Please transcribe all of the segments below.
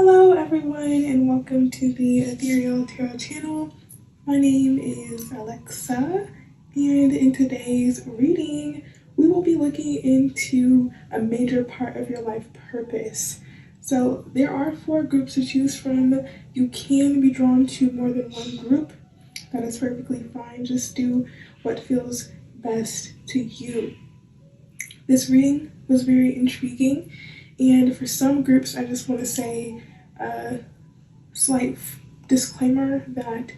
Hello everyone and welcome to the Ethereal Tarot channel. My name is Alexa and in today's reading we will be looking into a major part of your life purpose. So there are 4 groups to choose from. You can be drawn to more than one group. That is perfectly fine. Just do what feels best to you. This reading was very intriguing, and for some groups I just want to say a slight disclaimer that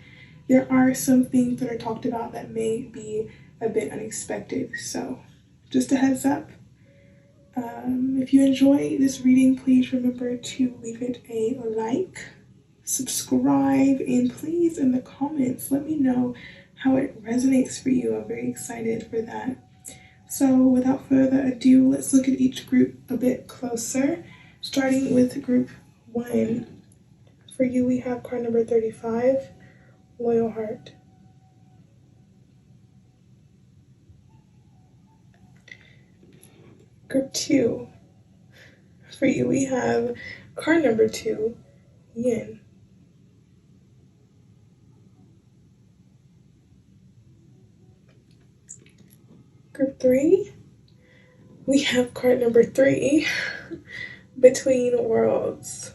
there are some things that are talked about that may be a bit unexpected. So just a heads up. If you enjoy this reading, please remember to leave it a like, subscribe, and please in the comments let me know how it resonates for you. I'm very excited for that. So without further ado, let's look at each group a bit closer, starting with group 1. For you, we have card number 35, Loyal Heart. Group 2. For you, we have card number 2, Yin. Group 3, we have card number 3, Between Worlds.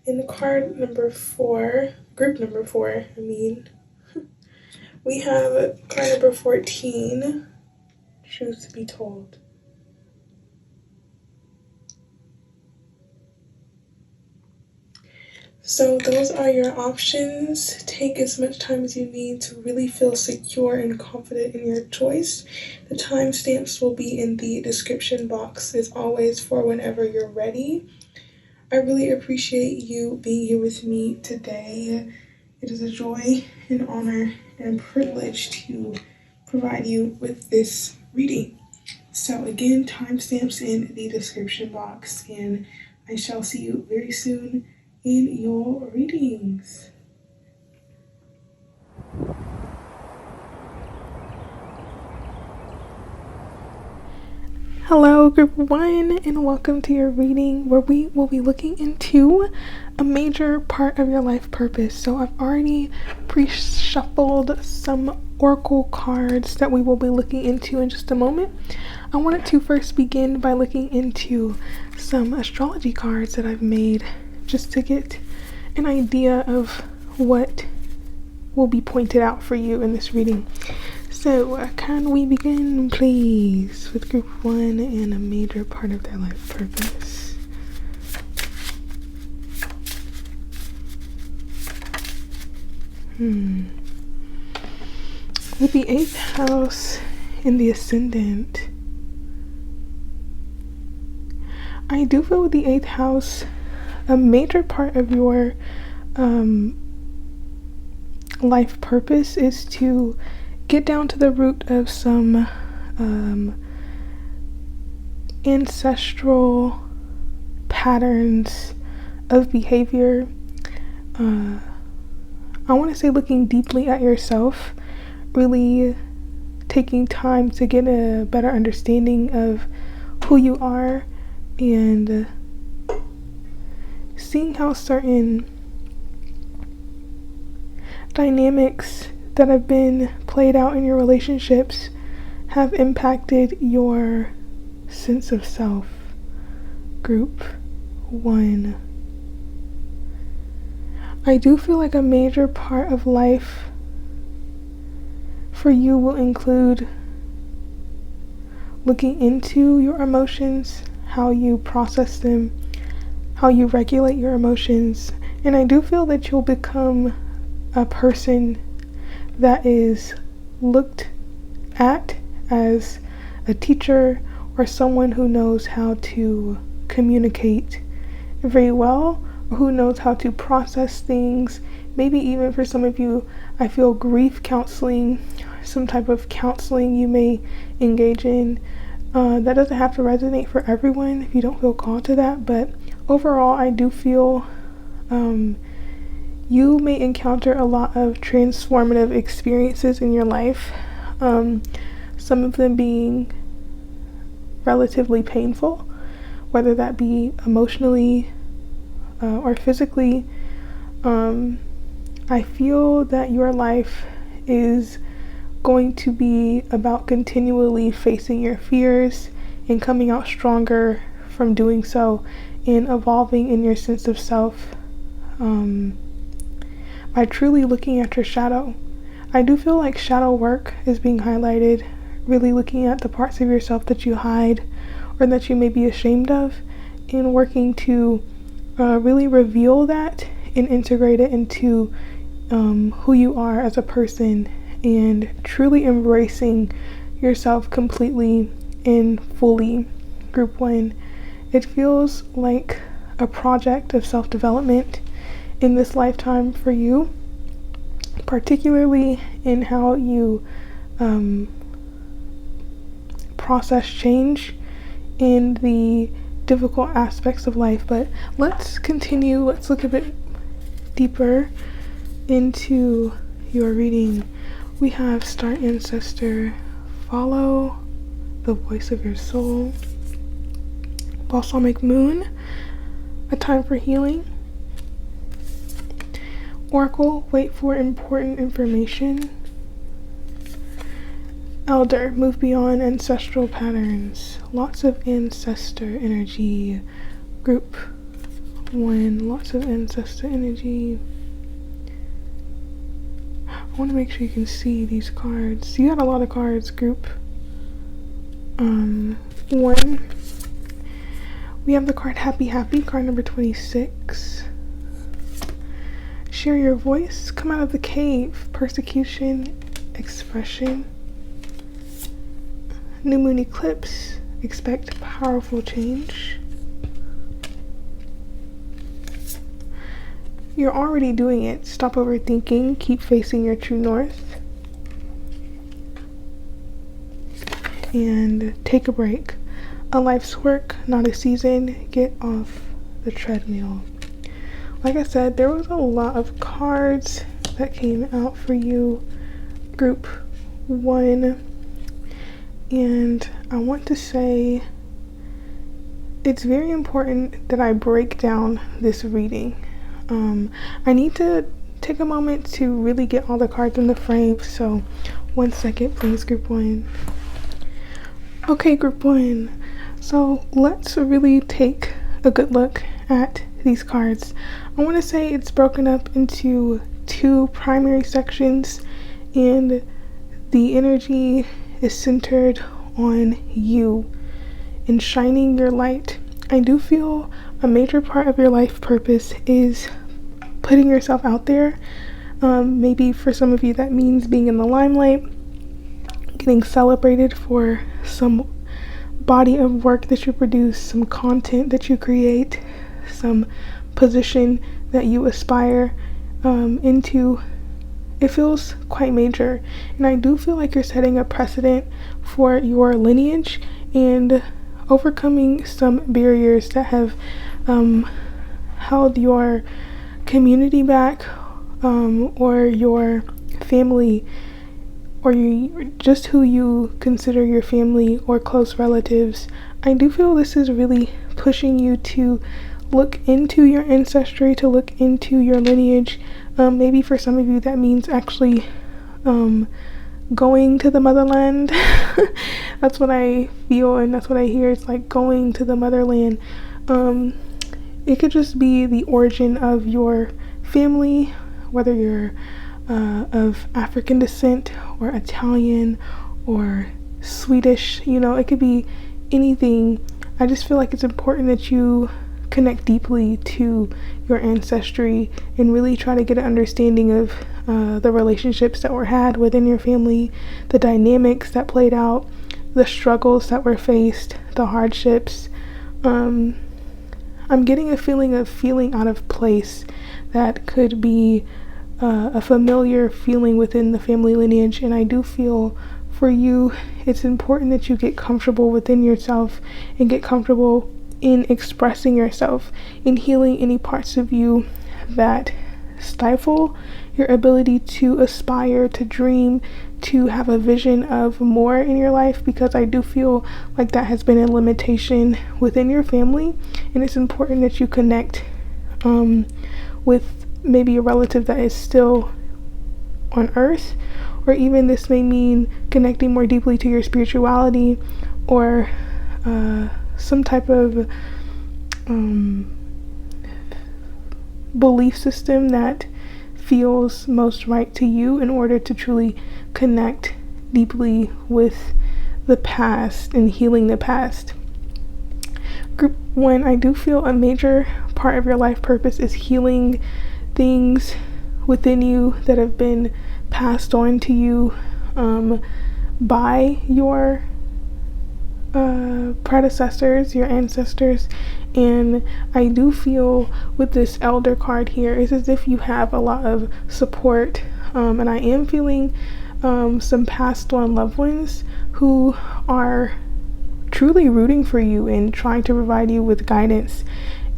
In card number 4, group number 4, we have card number 14, Truth Be Told. So those are your options. Take as much time as you need to really feel secure and confident in your choice. The timestamps will be in the description box as always for whenever you're ready. I really appreciate you being here with me today. It is a joy, an honor, and privilege to provide you with this reading. So again, timestamps in the description box, and I shall see you very soon in your readings. Hello group 1 and welcome to your reading where we will be looking into a major part of your life purpose. So I've already pre-shuffled some oracle cards that we will be looking into in just a moment. I wanted to first begin by looking into some astrology cards that I've made just to get an idea of what will be pointed out for you in this reading. So can we begin please with group 1 and a major part of their life purpose. With the 8th house in the ascendant, I do feel with the 8th house a major part of your life purpose is to get down to the root of some ancestral patterns of behavior. I want to say looking deeply at yourself, really taking time to get a better understanding of who you are and seeing how certain dynamics that have been played out in your relationships have impacted your sense of self. Group 1. I do feel like a major part of life for you will include looking into your emotions, how you process them, how you regulate your emotions, and I do feel that you'll become a person that is looked at as a teacher or someone who knows how to communicate very well, or who knows how to process things. Maybe even for some of you, I feel grief counseling, some type of counseling you may engage in. That doesn't have to resonate for everyone if you don't feel called to that, but overall I do feel you may encounter a lot of transformative experiences in your life, some of them being relatively painful, whether that be emotionally or physically. I feel that your life is going to be about continually facing your fears and coming out stronger from doing so, and evolving in your sense of self by truly looking at your shadow. I do feel like shadow work is being highlighted, really looking at the parts of yourself that you hide or that you may be ashamed of, and working to really reveal that and integrate it into who you are as a person, and truly embracing yourself completely and fully. Group 1, it feels like a project of self-development in this lifetime for you, particularly in how you process change in the difficult aspects of life. But let's continue. Let's look a bit deeper into your reading. We have Star Ancestor, Follow the Voice of Your Soul, Balsamic Moon, A Time for Healing, Oracle, Wait for Important Information, Elder, Move Beyond Ancestral Patterns. Lots of ancestor energy. Group 1, lots of ancestor energy. I want to make sure you can see these cards. You got a lot of cards, group 1. We have the card Happy Happy, card number 26. Share your voice, come out of the cave, persecution, expression. New moon eclipse, expect powerful change. You're already doing it. Stop overthinking, keep facing your true north. And take a break. A life's work, not a season. Get off the treadmill. Like I said, there was a lot of cards that came out for you, group 1. And I want to say it's very important that I break down this reading. I need to take a moment to really get all the cards in the frame, so 1 second please, group 1. Okay, group 1, so let's really take a good look at these cards. I want to say it's broken up into 2 primary sections, and the energy is centered on you and shining your light. I do feel a major part of your life purpose is putting yourself out there. Maybe for some of you that means being in the limelight, getting celebrated for some body of work that you produce, some content that you create, some position that you aspire into. It feels quite major, and I do feel like you're setting a precedent for your lineage and overcoming some barriers that have held your community back, or your family, or just who you consider your family or close relatives. I do feel this is really pushing you to look into your ancestry, to look into your lineage. Maybe for some of you that means actually going to the motherland. That's what I feel, and that's what I hear. It's like going to the motherland. It could just be the origin of your family, whether you're of African descent or Italian or Swedish, it could be anything. I just feel like it's important that you connect deeply to your ancestry and really try to get an understanding of the relationships that were had within your family, the dynamics that played out, the struggles that were faced, the hardships. I'm getting a feeling of feeling out of place that could be a familiar feeling within the family lineage, and I do feel for you it's important that you get comfortable within yourself and get comfortable in expressing yourself, in healing any parts of you that stifle your ability to aspire, to dream, to have a vision of more in your life, because I do feel like that has been a limitation within your family, and it's important that you connect with maybe a relative that is still on earth, or even this may mean connecting more deeply to your spirituality, or some type of belief system that feels most right to you in order to truly connect deeply with the past and healing the past. Group 1, I do feel a major part of your life purpose is healing things within you that have been passed on to you by your predecessors, your ancestors. And I do feel with this elder card here, it's as if you have a lot of support, and I am feeling some passed on loved ones who are truly rooting for you and trying to provide you with guidance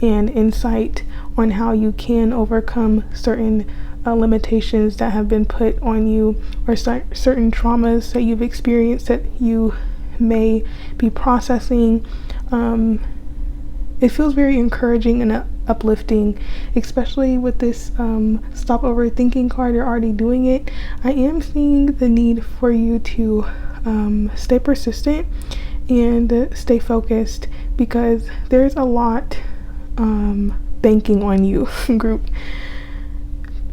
and insight on how you can overcome certain limitations that have been put on you, or certain traumas that you've experienced that you may be processing. It feels very encouraging and uplifting, especially with this stop overthinking card. You're already doing it. I am seeing the need for you to stay persistent and stay focused, because there's a lot banking on you, group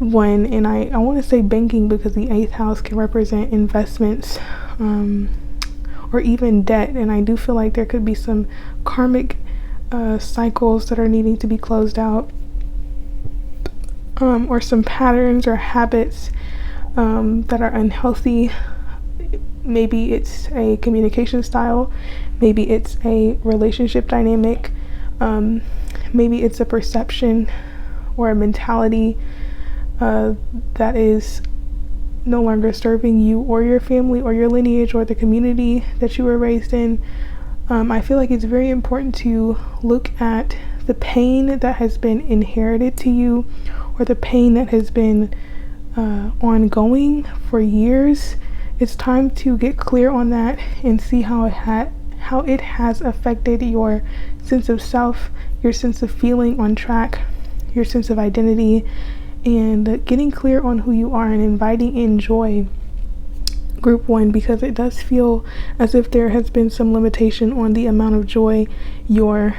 1. And I want to say banking because the 8th house can represent investments or even debt, and I do feel like there could be some karmic cycles that are needing to be closed out, or some patterns or habits that are unhealthy. Maybe it's a communication style, maybe it's a relationship dynamic, maybe it's a perception or a mentality that is no longer serving you or your family or your lineage or the community that you were raised in. I feel like it's very important to look at the pain that has been inherited to you, or the pain that has been ongoing for years. It's time to get clear on that and see how it has affected your sense of self, your sense of feeling on track, your sense of identity, and getting clear on who you are and inviting in joy, group 1, because it does feel as if there has been some limitation on the amount of joy your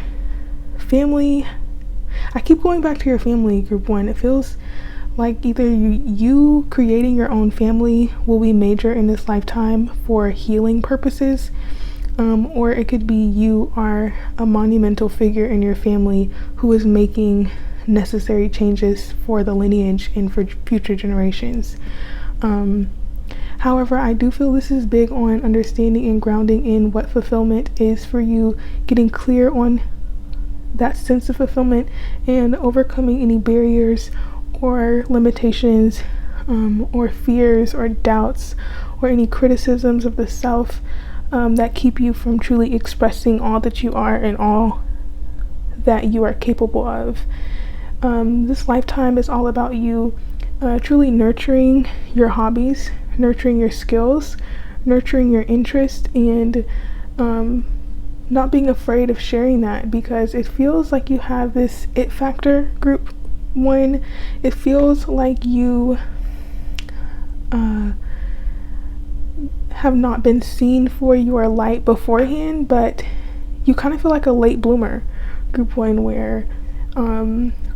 family, I keep going back to your family, group 1. It feels like either you creating your own family will be major in this lifetime for healing purposes, or it could be you are a monumental figure in your family who is making necessary changes for the lineage and for future generations. However, I do feel this is big on understanding and grounding in what fulfillment is for you, getting clear on that sense of fulfillment, and overcoming any barriers or limitations, or fears or doubts or any criticisms of the self that keep you from truly expressing all that you are and all that you are capable of. This lifetime is all about you truly nurturing your hobbies, nurturing your skills, nurturing your interest, and not being afraid of sharing that, because it feels like you have this it factor, group 1. It feels like you have not been seen for your light beforehand, but you kind of feel like a late bloomer, group 1, where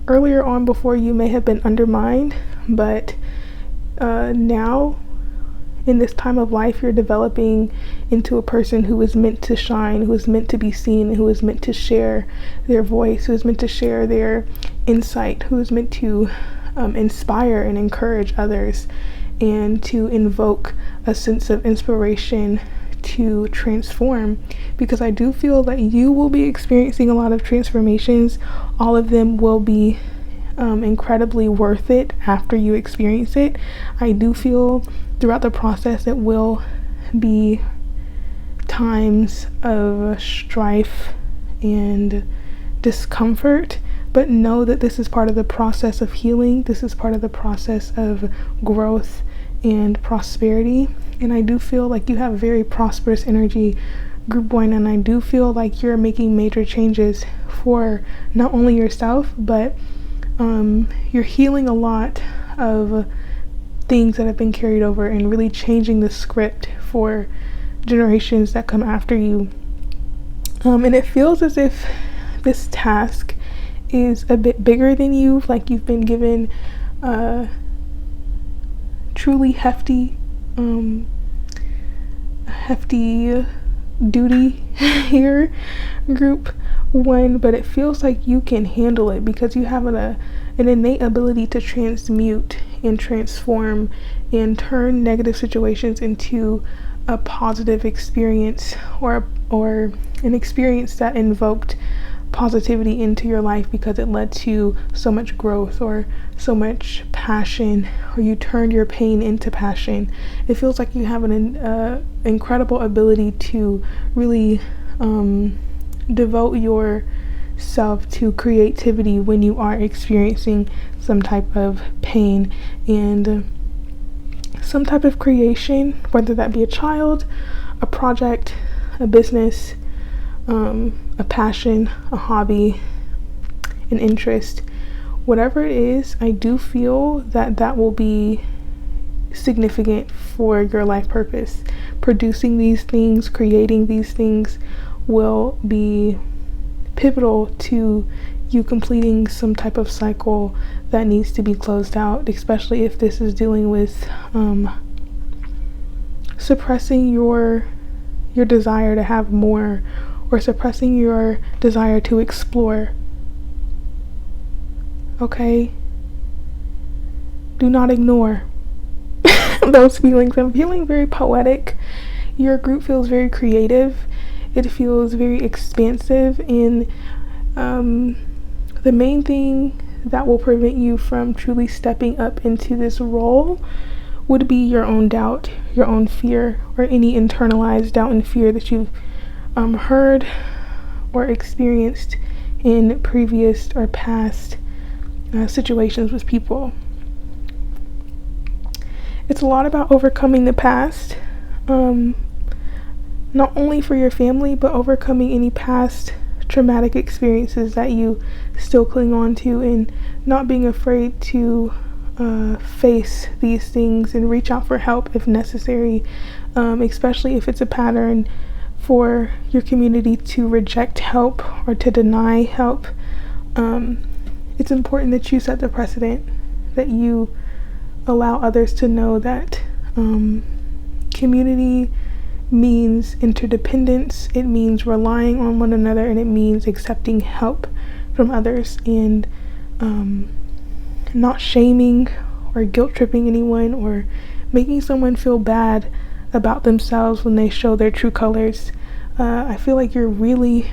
earlier on before you may have been undermined, but now in this time of life you're developing into a person who is meant to shine, who is meant to be seen, who is meant to share their voice, who is meant to share their insight, who is meant to inspire and encourage others, and to invoke a sense of inspiration to transform, because I do feel that you will be experiencing a lot of transformations. All of them will be incredibly worth it after you experience it. I do feel throughout the process it will be times of strife and discomfort, but know that this is part of the process of healing. This is part of the process of growth and prosperity. And I do feel like you have very prosperous energy, Group 1, and I do feel like you're making major changes for not only yourself, but you're healing a lot of things that have been carried over and really changing the script for generations that come after you. And it feels as if this task is a bit bigger than you, like you've been given truly hefty duty here, Group 1, but it feels like you can handle it because you have an innate ability to transmute and transform and turn negative situations into a positive experience, or an experience that invoked positivity into your life because it led to so much growth or so much passion, or you turned your pain into passion. It feels like you have an incredible ability to really devote yourself to creativity when you are experiencing some type of pain and some type of creation, whether that be a child, a project, a business, a passion, a hobby, an interest, whatever it is. I do feel that that will be significant for your life purpose. Producing these things, creating these things will be pivotal to you completing some type of cycle that needs to be closed out, especially if this is dealing with suppressing your desire to have more, or suppressing your desire to explore. Okay? Do not ignore those feelings. I'm feeling very poetic. Your group feels very creative. It feels very expansive, and the main thing that will prevent you from truly stepping up into this role would be your own doubt, your own fear, or any internalized doubt and fear that you've heard or experienced in previous or past situations with people. It's a lot about overcoming the past, not only for your family, but overcoming any past traumatic experiences that you still cling on to, and not being afraid to face these things and reach out for help if necessary, especially if it's a pattern for your community to reject help or to deny help. It's important that you set the precedent, that you allow others to know that community means interdependence, it means relying on one another, and it means accepting help from others, and not shaming or guilt tripping anyone or making someone feel bad about themselves when they show their true colors. I feel like you're really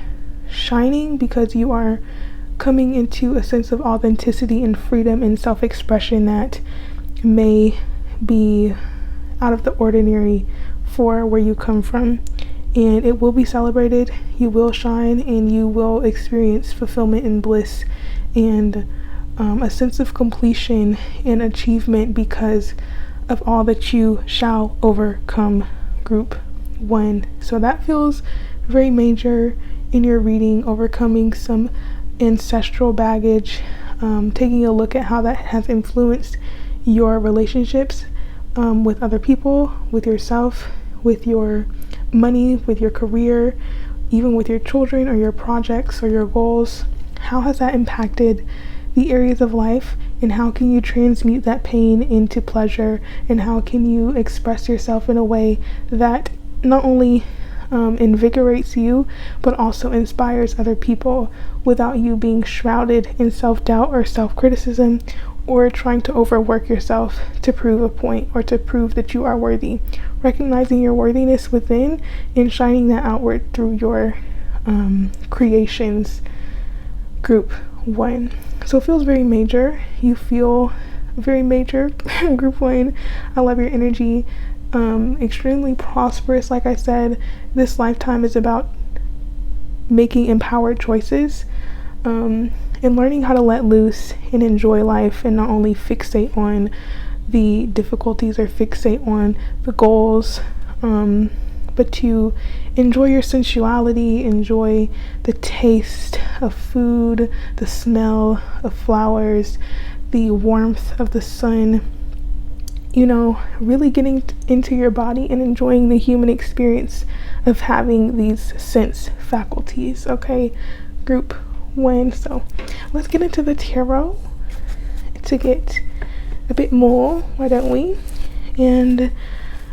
shining because you are coming into a sense of authenticity and freedom and self-expression that may be out of the ordinary for where you come from, and it will be celebrated. You will shine, and you will experience fulfillment and bliss and a sense of completion and achievement because of all that you shall overcome, Group 1. So that feels very major in your reading, overcoming some ancestral baggage, taking a look at how that has influenced your relationships with other people, with yourself, with your money, with your career, even with your children or your projects or your goals. How has that impacted the areas of life, and how can you transmute that pain into pleasure, and how can you express yourself in a way that not only invigorates you but also inspires other people without you being shrouded in self-doubt or self-criticism or trying to overwork yourself to prove a point or to prove that you are worthy. Recognizing your worthiness within and shining that outward through your creations, Group 1. So it feels very major. You feel very major, Group 1. I love your energy. Extremely prosperous. Like I said, this lifetime is about making empowered choices. and learning how to let loose and enjoy life, and not only fixate on the difficulties or fixate on the goals, but to enjoy your sensuality, enjoy the taste of food, the smell of flowers, the warmth of the sun, you know, really getting into your body and enjoying the human experience of having these sense faculties. Okay, group 1. So let's get into the tarot to get a bit more, why don't we? And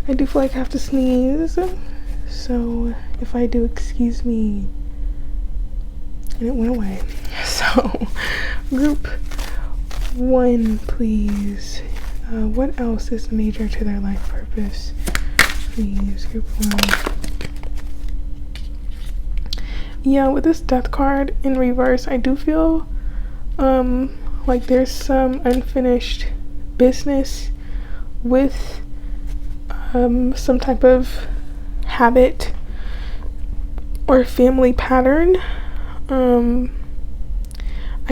I do feel like I have to sneeze, so if I do, excuse me. And it went away. So group 1, please. What else is major to their life purpose? Please, group 1. Yeah, with this death card in reverse, I do feel like there's some unfinished business with some type of habit or family pattern. I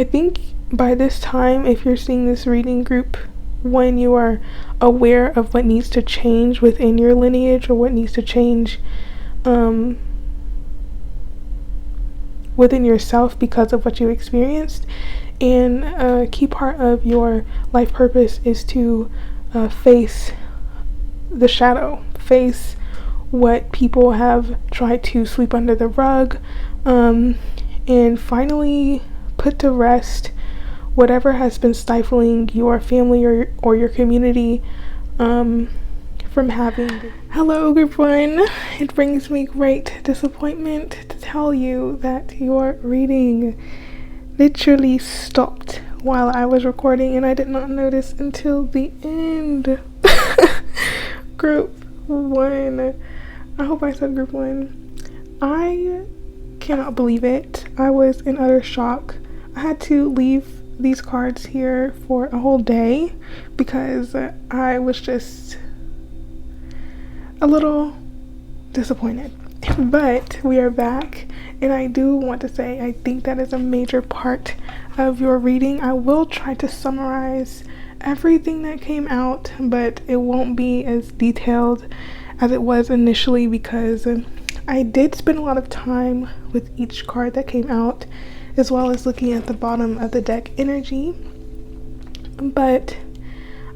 think by this time, if you're seeing this reading, group 1, you are aware of what needs to change within your lineage, or what needs to change within yourself because of what you experienced. And a key part of your life purpose is to face the shadow, face what people have tried to sweep under the rug, and finally put to rest whatever has been stifling your family or your community from having. Hello, group 1. It brings me great disappointment to tell you that your reading literally stopped while I was recording, and I did not notice until the end. Group 1. I hope I said group 1. I cannot believe it. I was in utter shock. I had to leave these cards here for a whole day because I was just a little disappointed. But we are back, and I do want to say I think that is a major part of your reading. I will try to summarize everything that came out, but it won't be as detailed as it was initially because I did spend a lot of time with each card that came out, as well as looking at the bottom of the deck energy. But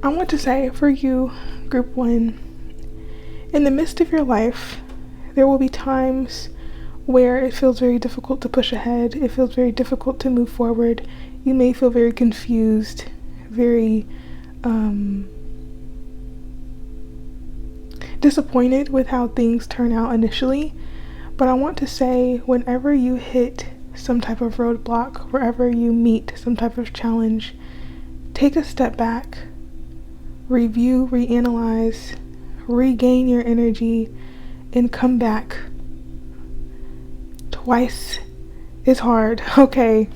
I want to say for you, group 1, in the midst of your life, there will be times where it feels very difficult to push ahead. It feels very difficult to move forward. You may feel very confused, very disappointed with how things turn out initially. But I want to say, whenever you hit some type of roadblock, wherever you meet some type of challenge, take a step back, review, reanalyze, regain your energy, and come back. Twice is hard. Okay,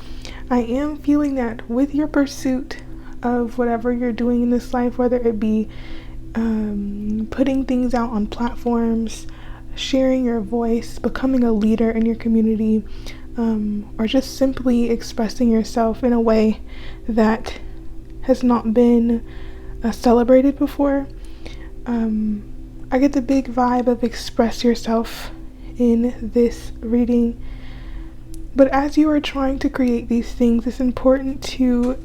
I am feeling that with your pursuit of whatever you're doing in this life, whether it be putting things out on platforms, sharing your voice, becoming a leader in your community, or just simply expressing yourself in a way that has not been celebrated before. I get the big vibe of express yourself in this reading. But as you are trying to create these things, it's important to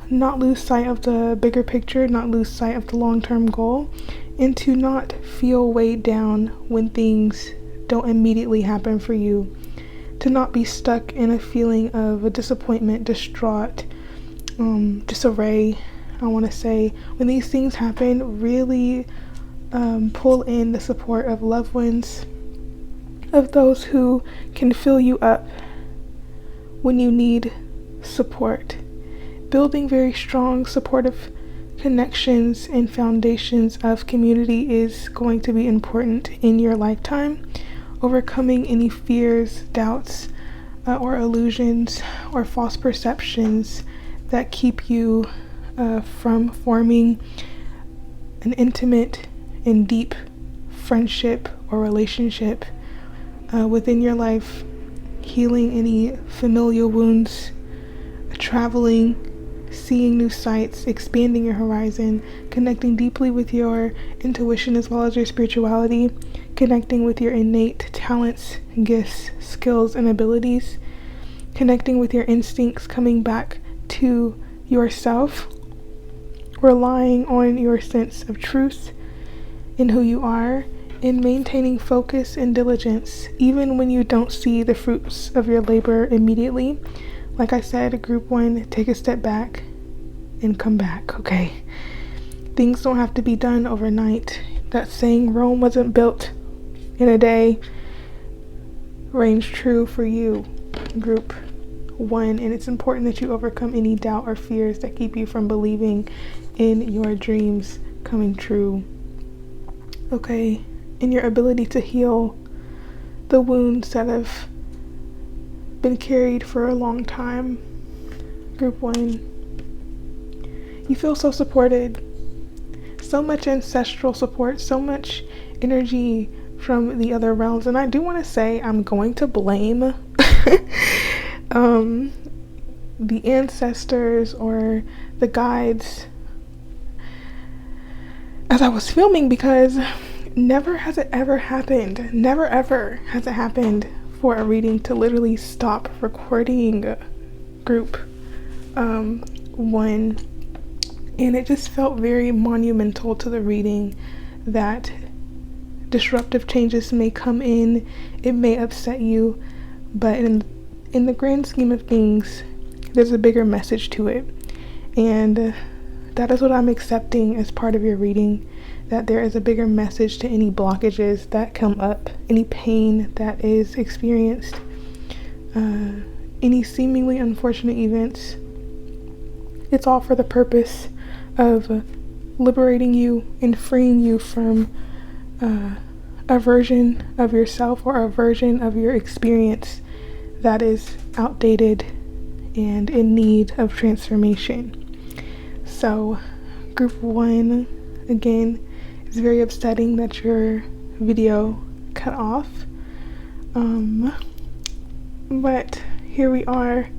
not lose sight of the bigger picture, not lose sight of the long-term goal, and to not feel weighed down when things don't immediately happen for you. To not be stuck in a feeling of a disappointment, distraught, disarray. I want to say, when these things happen, really pull in the support of loved ones, of those who can fill you up when you need support. Building very strong, supportive connections and foundations of community is going to be important in your lifetime. Overcoming any fears, doubts, or illusions or false perceptions that keep you from forming an intimate and deep friendship or relationship within your life, healing any familial wounds, traveling, seeing new sights, expanding your horizon, connecting deeply with your intuition as well as your spirituality, connecting with your innate talents, gifts, skills, and abilities, connecting with your instincts, coming back to yourself, relying on your sense of truth in who you are, and maintaining focus and diligence even when you don't see the fruits of your labor immediately. Like I said, group 1, take a step back and come back, okay? Things don't have to be done overnight. That saying, Rome wasn't built in a day, reigns true for you, group 1, and it's important that you overcome any doubt or fears that keep you from believing in your dreams coming true, okay? In your ability to heal the wounds that have been carried for a long time, group 1. You feel so supported, so much ancestral support, so much energy from the other realms. And I do want to say I'm going to blame the ancestors or the guides as I was filming, because never has it ever happened, never ever has it happened for a reading to literally stop recording, group 1, and it just felt very monumental to the reading that disruptive changes may come in, it may upset you, but in the grand scheme of things, there's a bigger message to it, and that is what I'm accepting as part of your reading, that there is a bigger message to any blockages that come up, any pain that is experienced, any seemingly unfortunate events. It's all for the purpose of liberating you and freeing you from a version of yourself or a version of your experience that is outdated and in need of transformation. So, group 1, again, it's very upsetting that your video cut off, but here we are.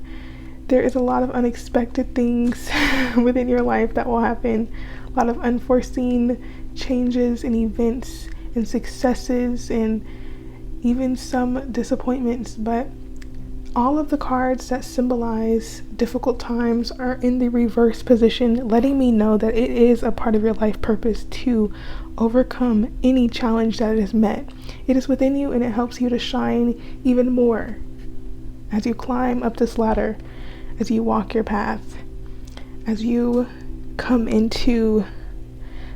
There is a lot of unexpected things within your life that will happen, a lot of unforeseen changes and events and successes and even some disappointments, but all of the cards that symbolize difficult times are in the reverse position, letting me know that it is a part of your life purpose to overcome any challenge that is met. It is within you, and it helps you to shine even more as you climb up this ladder, as you walk your path, as you come into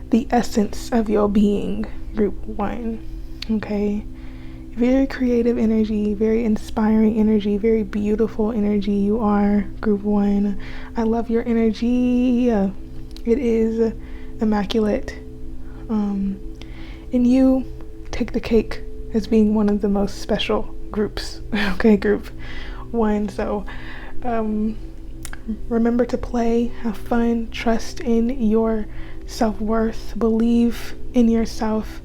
the essence of your being, group 1, okay? Very creative energy, very inspiring energy, very beautiful energy you are, group 1. I love your energy. It is immaculate. And you take the cake as being one of the most special groups, okay, group 1. So remember to play, have fun, trust in your self-worth, believe in yourself,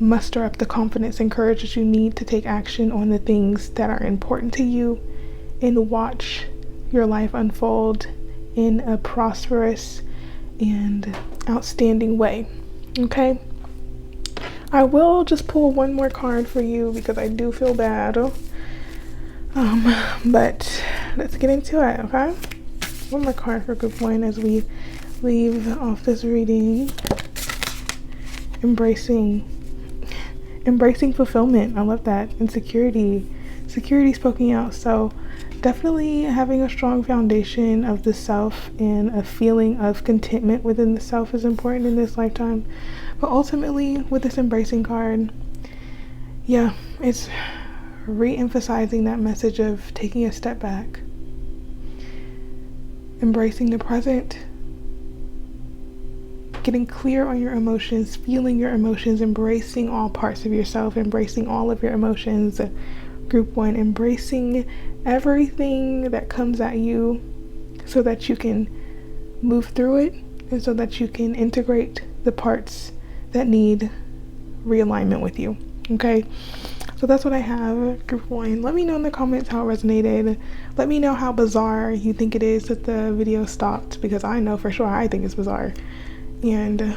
muster up the confidence and courage that you need to take action on the things that are important to you, and watch your life unfold in a prosperous and outstanding way, okay? I will just pull one more card for you because I do feel bad, but let's get into it, okay? One more card for group 1 as we leave off this reading. Embracing fulfillment. I love that. And security spoken out. So definitely having a strong foundation of the self and a feeling of contentment within the self is important in this lifetime. But ultimately, with this embracing card, yeah, it's re-emphasizing that message of taking a step back, embracing the present, getting clear on your emotions, feeling your emotions, embracing all parts of yourself, embracing all of your emotions. Group 1, embracing everything that comes at you so that you can move through it and so that you can integrate the parts that need realignment with you, okay? So So that's what I have, group 1. Let me know in the comments how it resonated. Let me know how bizarre you think it is that the video stopped, because I know for sure I think it's bizarre. And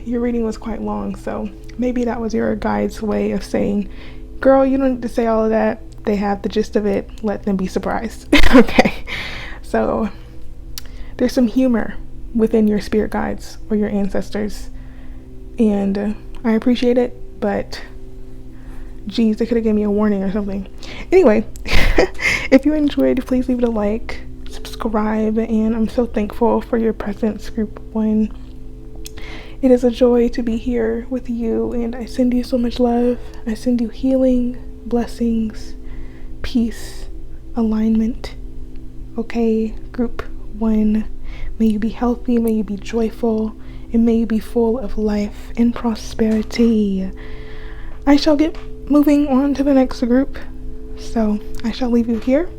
your reading was quite long, so maybe that was your guide's way of saying, girl, you don't need to say all of that. They have the gist of it. Let them be surprised. Okay. So there's some humor within your spirit guides or your ancestors. And I appreciate it, but geez, they could have given me a warning or something. Anyway, if you enjoyed, please leave it a like, subscribe, and I'm so thankful for your presence, group 1. It is a joy to be here with you, and I send you so much love. I send you healing, blessings, peace, alignment. Okay, group 1, may you be healthy, may you be joyful, and may you be full of life and prosperity. I shall get moving on to the next group, so I shall leave you here,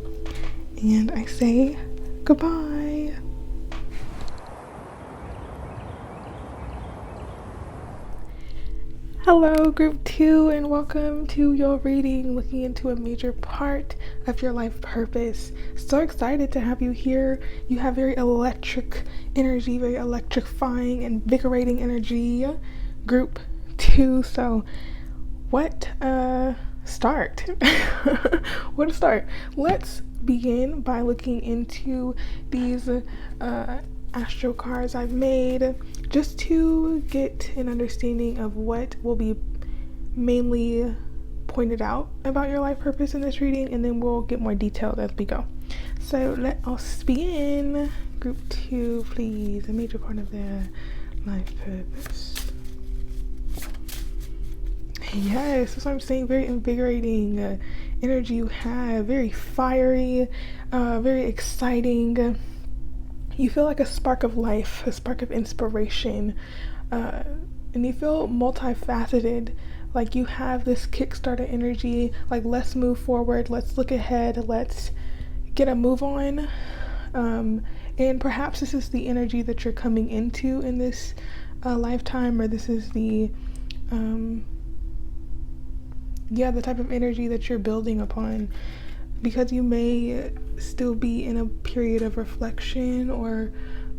and I say goodbye. Hello, group 2, and welcome to your reading, looking into a major part of your life purpose. So excited to have you here. You have very electric energy, very electrifying, invigorating energy, group 2. So what a start. What a start. Let's begin by looking into these astro cards I've made, just to get an understanding of what will be mainly pointed out about your life purpose in this reading, and then we'll get more detailed as we go. So let us begin. Group 2, please. A major part of their life purpose. Yes, that's what I'm saying. Very invigorating energy you have. Very fiery, very exciting. You feel like a spark of life, a spark of inspiration, and you feel multifaceted. Like you have this Kickstarter energy, like let's move forward, let's look ahead, let's get a move on. And perhaps this is the energy that you're coming into in this lifetime, or this is the type of energy that you're building upon, because you may still be in a period of reflection, or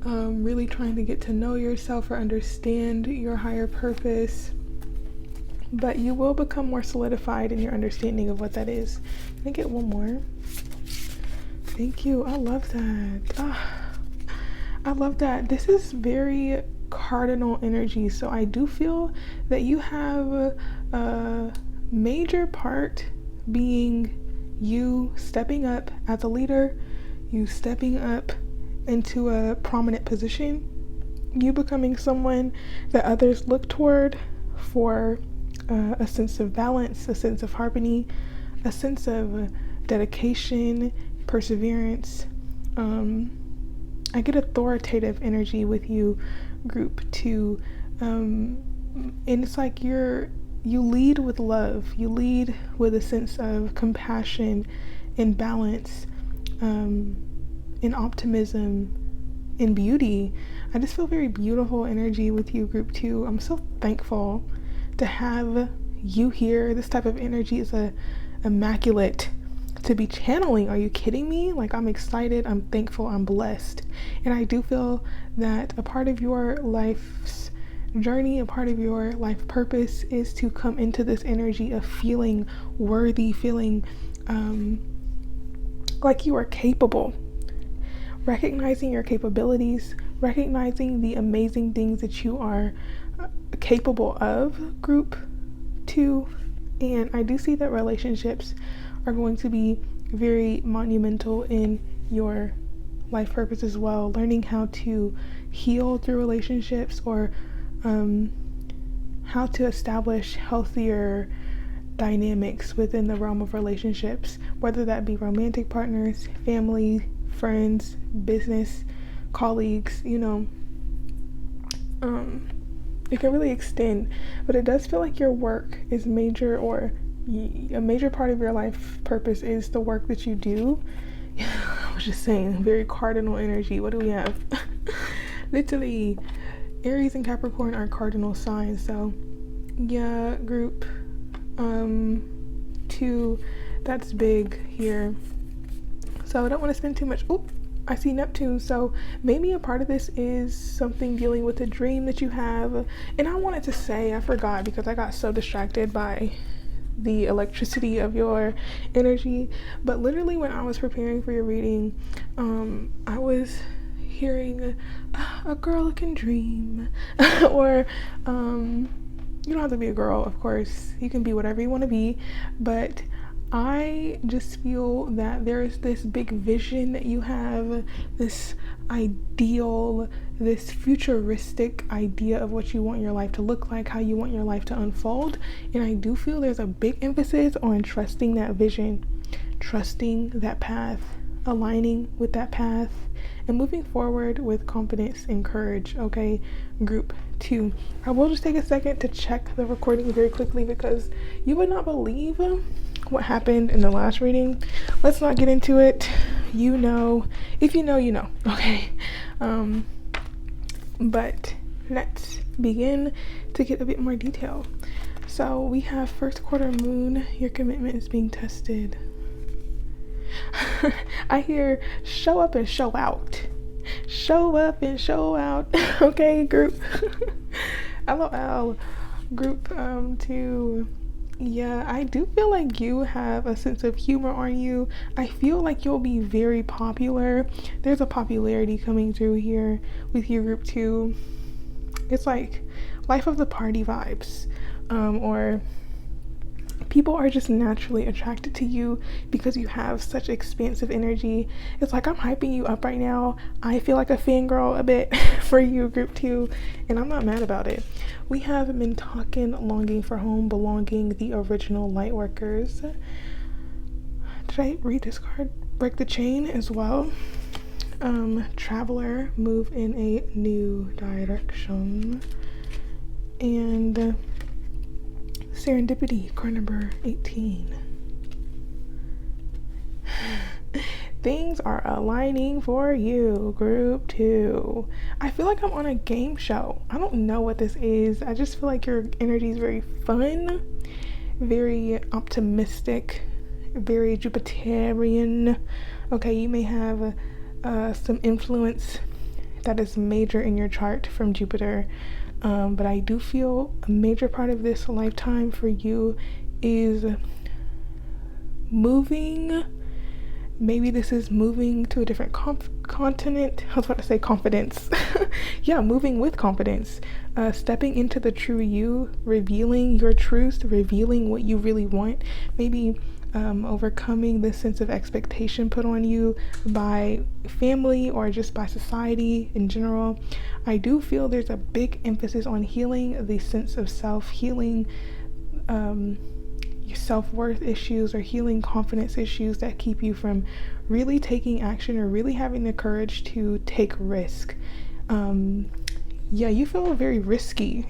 really trying to get to know yourself or understand your higher purpose, but you will become more solidified in your understanding of what that is. Let me get one more. Thank you. I love that. I love that. This is very cardinal energy, so I do feel that you have a major part being you stepping up as a leader, you stepping up into a prominent position, you becoming someone that others look toward for a sense of balance, a sense of harmony, a sense of dedication, perseverance. I get authoritative energy with you, group 2, and it's like you lead with love, you lead with a sense of compassion and balance, and optimism and beauty. I just feel very beautiful energy with you, group 2. I'm so thankful to have you here. This type of energy is immaculate to be channeling. Are you kidding me? Like, I'm excited, I'm thankful, I'm blessed. And I do feel that a part of your life's journey, a part of your life purpose is to come into this energy of feeling worthy, feeling like you are capable, recognizing your capabilities, recognizing the amazing things that you are capable of, group 2. And I do see that relationships are going to be very monumental in your life purpose as well. Learning how to heal through relationships, or how to establish healthier dynamics within the realm of relationships, whether that be romantic partners, family, friends, business, colleagues, it can really extend. But it does feel like your work is major, or a major part of your life purpose is the work that you do. I was just saying, very cardinal energy. What do we have? Literally, Aries and Capricorn are cardinal signs. So yeah, group 2, 2, that's big here. So I don't want to spend too much. Oh, I see Neptune. So maybe a part of this is something dealing with a dream that you have. And I wanted to say, I forgot because I got so distracted by the electricity of your energy. But literally when I was preparing for your reading, I was hearing a girl can dream or you don't have to be a girl, of course. You can be whatever you want to be, but I just feel that there is this big vision that you have, this ideal, this futuristic idea of what you want your life to look like, how you want your life to unfold. And I do feel there's a big emphasis on trusting that vision, trusting that path, aligning with that path, and moving forward with confidence and courage. Okay, group 2. I will just take a second to check the recording very quickly because you would not believe what happened in the last reading. Let's not get into it. You know, if you know, you know. Okay. But let's begin to get a bit more detail. So we have first quarter moon. Your commitment is being tested. I hear show up and show out. Show up and show out. Okay, group. LOL. Group 2. Yeah, I do feel like you have a sense of humor on you. I feel like you'll be very popular. There's a popularity coming through here with your group 2. It's like life of the party vibes. Or people are just naturally attracted to you because you have such expansive energy. It's like I'm hyping you up right now. I feel like a fangirl a bit for you, group 2, and I'm not mad about it. We have been talking, longing for home, belonging, the original light workers. Did I read this card? Break the chain as well. Traveler, move in a new direction. And serendipity, card number 18. Things are aligning for you, group 2. I feel like I'm on a game show. I don't know what this is. I just feel like your energy is very fun, very optimistic, very Jupiterian. Okay, you may have some influence that is major in your chart from Jupiter. But I do feel a major part of this lifetime for you is moving. Maybe this is moving to a different continent. I was about to say confidence. Yeah, moving with confidence. Stepping into the true you, revealing your truth, revealing what you really want. Maybe overcoming this sense of expectation put on you by family or just by society in general. I do feel there's a big emphasis on healing the sense of self, healing your self-worth issues or healing confidence issues that keep you from really taking action or really having the courage to take risk. Yeah, you feel very risky,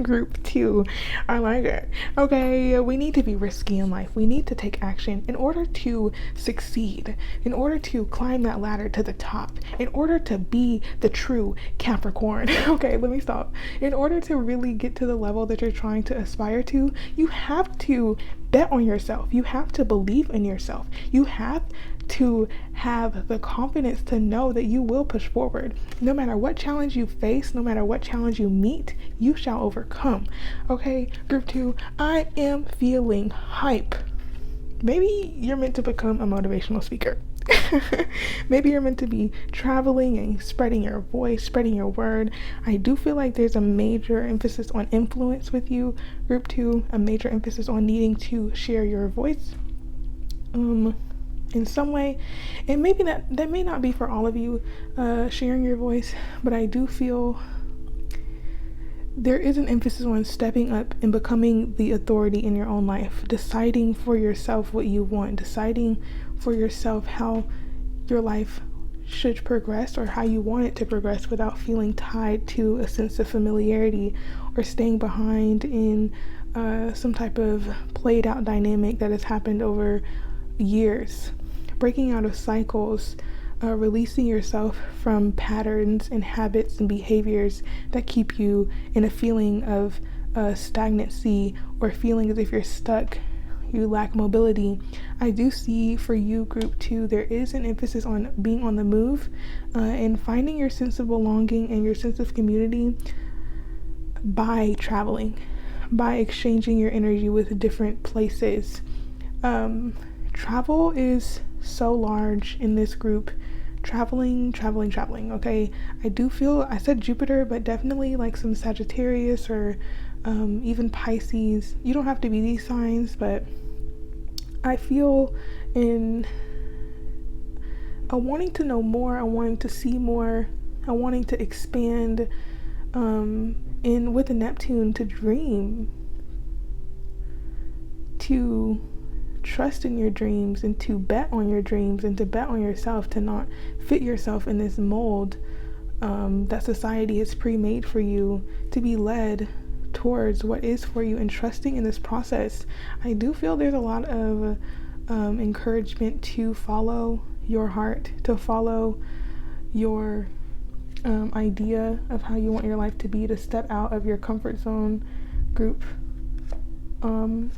group 2. I like it. Okay, we need to be risky in life. We need to take action in order to succeed, in order to climb that ladder to the top, in order to be the true Capricorn. Okay, let me stop. In order to really get to the level that you're trying to aspire to, you have to bet on yourself. You have to believe in yourself. You have to have the confidence to know that you will push forward. No matter what challenge you face, no matter what challenge you meet, you shall overcome. Okay, group 2, I am feeling hype. Maybe you're meant to become a motivational speaker. Maybe you're meant to be traveling and spreading your voice, spreading your word. I do feel like there's a major emphasis on influence with you, group 2, a major emphasis on needing to share your voice in some way. And maybe that may not be for all of you, sharing your voice, but I do feel there is an emphasis on stepping up and becoming the authority in your own life, deciding for yourself what you want, deciding for yourself how your life should progress or how you want it to progress without feeling tied to a sense of familiarity or staying behind in some type of played out dynamic that has happened over years. Breaking out of cycles, releasing yourself from patterns and habits and behaviors that keep you in a feeling of stagnancy or feeling as if you're stuck you lack mobility. I do see for you, group 2, there is an emphasis on being on the move and finding your sense of belonging and your sense of community by traveling, by exchanging your energy with different places. Travel is so large in this group. Traveling, okay? I do feel, I said Jupiter, but definitely like some Sagittarius or even Pisces. You don't have to be these signs, but I feel in a wanting to know more, a wanting to see more, a wanting to expand, and with the Neptune, to dream, to trust in your dreams, and to bet on your dreams, and to bet on yourself, to not fit yourself in this mold that society has pre-made for you, to be led towards what is for you, and trusting in this process. I do feel there's a lot of encouragement to follow your heart, to follow your idea of how you want your life to be, to step out of your comfort zone. Group I'm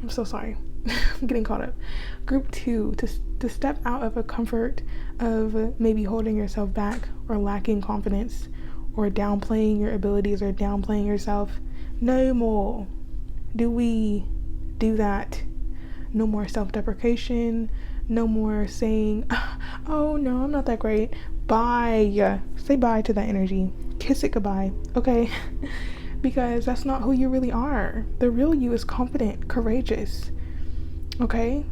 so sorry. I'm getting caught up. Group 2, to step out of a comfort of maybe holding yourself back or lacking confidence or downplaying your abilities or downplaying yourself. No more do we do that. No more self-deprecation. No more saying, oh no, I'm not that great. Bye. Say bye to that energy. Kiss it goodbye, okay? Because that's not who you really are. The real you is confident, courageous, okay?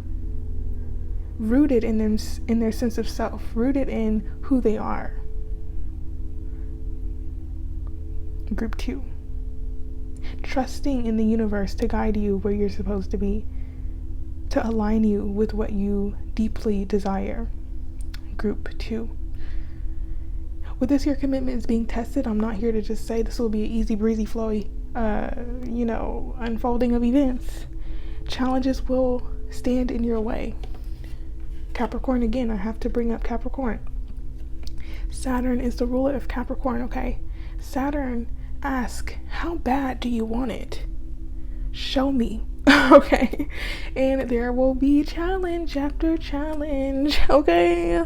Rooted in their sense of self, rooted in who they are. Group 2, trusting in the universe to guide you where you're supposed to be, to align you with what you deeply desire. Group 2, with this year commitment is being tested, I'm not here to just say this will be an easy breezy flowy unfolding of events. Challenges will stand in your way. Capricorn, again, I have to bring up Capricorn. Saturn is the ruler of Capricorn, okay? Saturn asks, how bad do you want it? Show me. Okay? And there will be challenge after challenge, okay?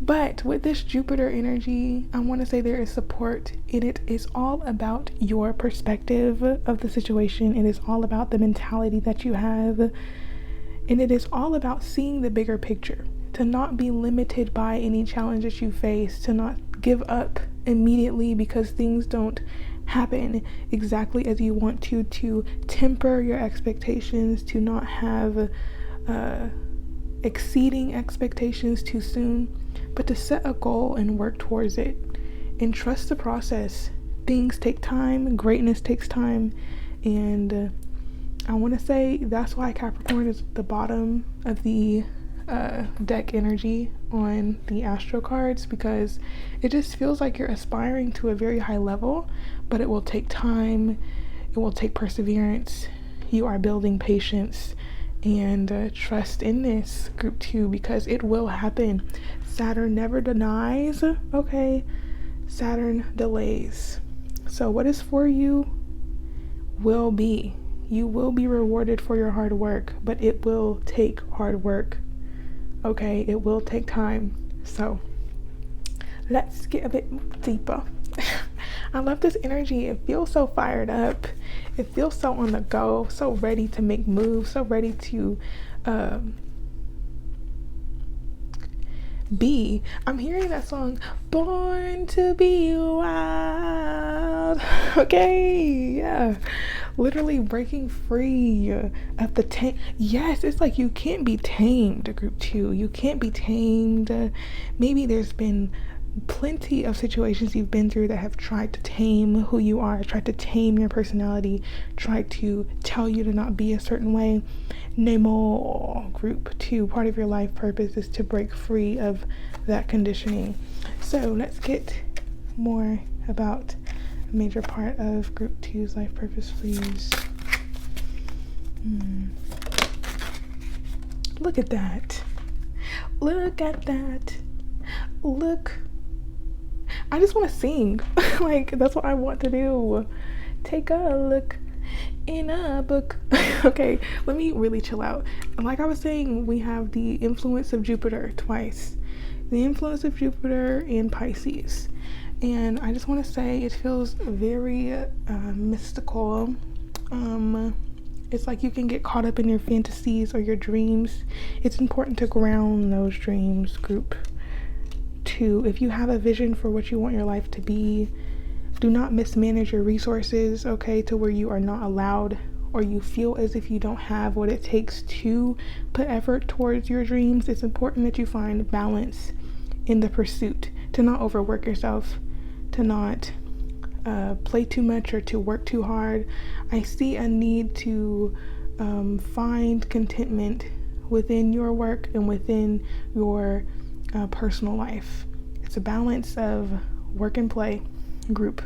But with this Jupiter energy, I want to say there is support, and it is all about your perspective of the situation. It is all about the mentality that you have, and it is all about seeing the bigger picture, to not be limited by any challenges you face, to not give up immediately because things don't happen exactly as you want to temper your expectations, to not have exceeding expectations too soon, but to set a goal and work towards it and trust the process. Things take time, greatness takes time, and I want to say that's why Capricorn is the bottom of the deck energy on the astro cards, because it just feels like you're aspiring to a very high level, but it will take time, it will take perseverance. You are building patience and trust in this, group 2, because it will happen. Saturn never denies, okay? Saturn delays. So what is for you will be. You will be rewarded for your hard work, but it will take hard work, okay? It will take time. So let's get a bit deeper. I love this energy. It feels so fired up. It feels so on the go, so ready to make moves, so ready to be. I'm hearing that song, Born to Be Wild. Okay, yeah. Literally breaking free of the yes, it's like you can't be tamed, group 2. You can't be tamed. Maybe there's been plenty of situations you've been through that have tried to tame who you are, tried to tame your personality, tried to tell you to not be a certain way. No more, group 2. Part of your life purpose is to break free of that conditioning. So let's get more about a major part of group 2's life purpose, please. Look at that. Look at that. Look. I just want to sing. Like, that's what I want to do. Take a look in a book. Okay, let me really chill out. Like I was saying, we have the influence of Jupiter twice. The influence of Jupiter in Pisces. And I just want to say it feels very mystical. It's like you can get caught up in your fantasies or your dreams. It's important to ground those dreams, group. 2, if you have a vision for what you want your life to be, do not mismanage your resources, okay, to where you are not allowed or you feel as if you don't have what it takes to put effort towards your dreams. It's important that you find balance in the pursuit, to not overwork yourself, to not play too much or to work too hard. I see a need to find contentment within your work and within your personal life. It's a balance of work and play, group.